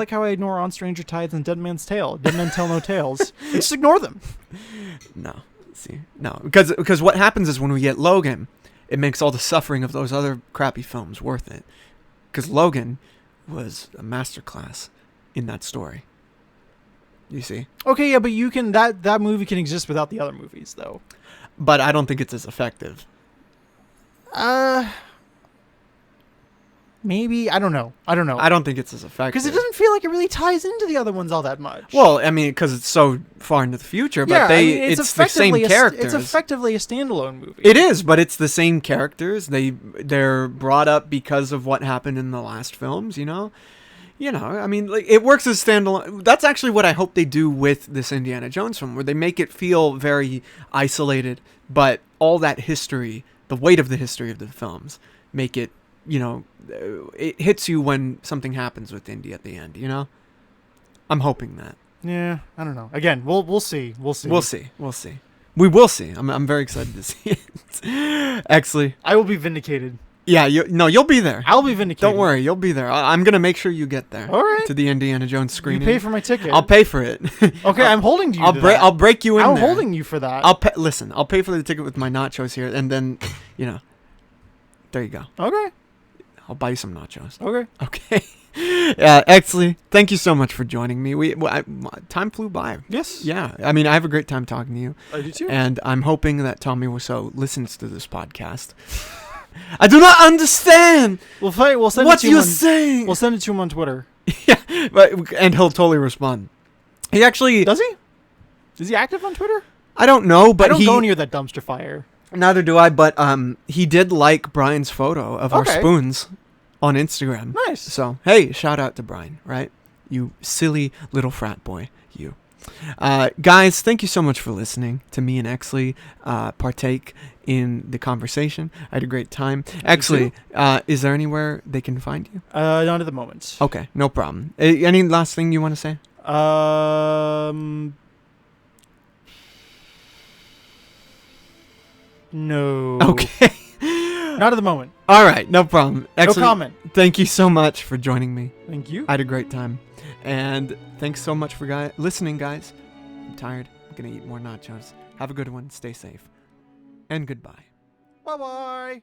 how I ignore On Stranger Tides and Dead Man's Tale. Dead Men Tell No Tales. I just ignore them. No. See. No. Because what happens is when we get Logan, it makes all the suffering of those other crappy films worth it. Because Logan was a masterclass in that story. You see? Okay, yeah, but you can that movie can exist without the other movies, though. But I don't think it's as effective. Maybe. I don't know. I don't think it's as effective. Because it doesn't feel like it really ties into the other ones all that much. Well, I mean, because it's so far into the future, but it's the same characters. It's effectively a standalone movie. It is, but it's the same characters. They're brought up because of what happened in the last films, you know? I mean, like, it works as standalone. That's actually what I hope they do with this Indiana Jones film, where they make it feel very isolated, but all that history, the weight of the history of the films, make it, it hits you when something happens with Indy at the end, I'm hoping that. Yeah, I don't know. Again, we'll see. We'll see. We will see. I'm very excited to see it. Actually, I will be vindicated. Yeah, you'll be there. I'll be vindicated. Don't worry, you'll be there. I'm gonna make sure you get there. All right. To the Indiana Jones screening. You pay for my ticket. I'll pay for it. Okay, I'm holding you. I'll break you in. I'm holding you for that. Listen, I'll pay for the ticket with my nachos here, and then, there you go. Okay. I'll buy you some nachos. Okay. Exley, thank you so much for joining me. Time flew by. Yes. Yeah. I mean, I have a great time talking to you. I do too. And I'm hoping that Tommy Wiseau listens to this podcast. I do not understand. We'll send what it to you're saying. We'll send it to him on Twitter. Yeah, and he'll totally respond. He actually does he? Is he active on Twitter? I don't know, but I don't go near that dumpster fire. Neither do I. But he did like Brian's photo of our spoons on Instagram. Nice. So hey, shout out to Brian, right? You silly little frat boy, you. Guys, thank you so much for listening to me and Exley partake in the conversation. I had a great time. Exley, is there anywhere they can find you? Not at the moment. Okay, no problem. Any last thing you want to say? No. Okay. Not at the moment. All right, no problem. Exley, no comment. Thank you so much for joining me. Thank you. I had a great time. And thanks so much for listening, guys. I'm tired. I'm going to eat more nachos. Have a good one. Stay safe. And goodbye. Bye-bye.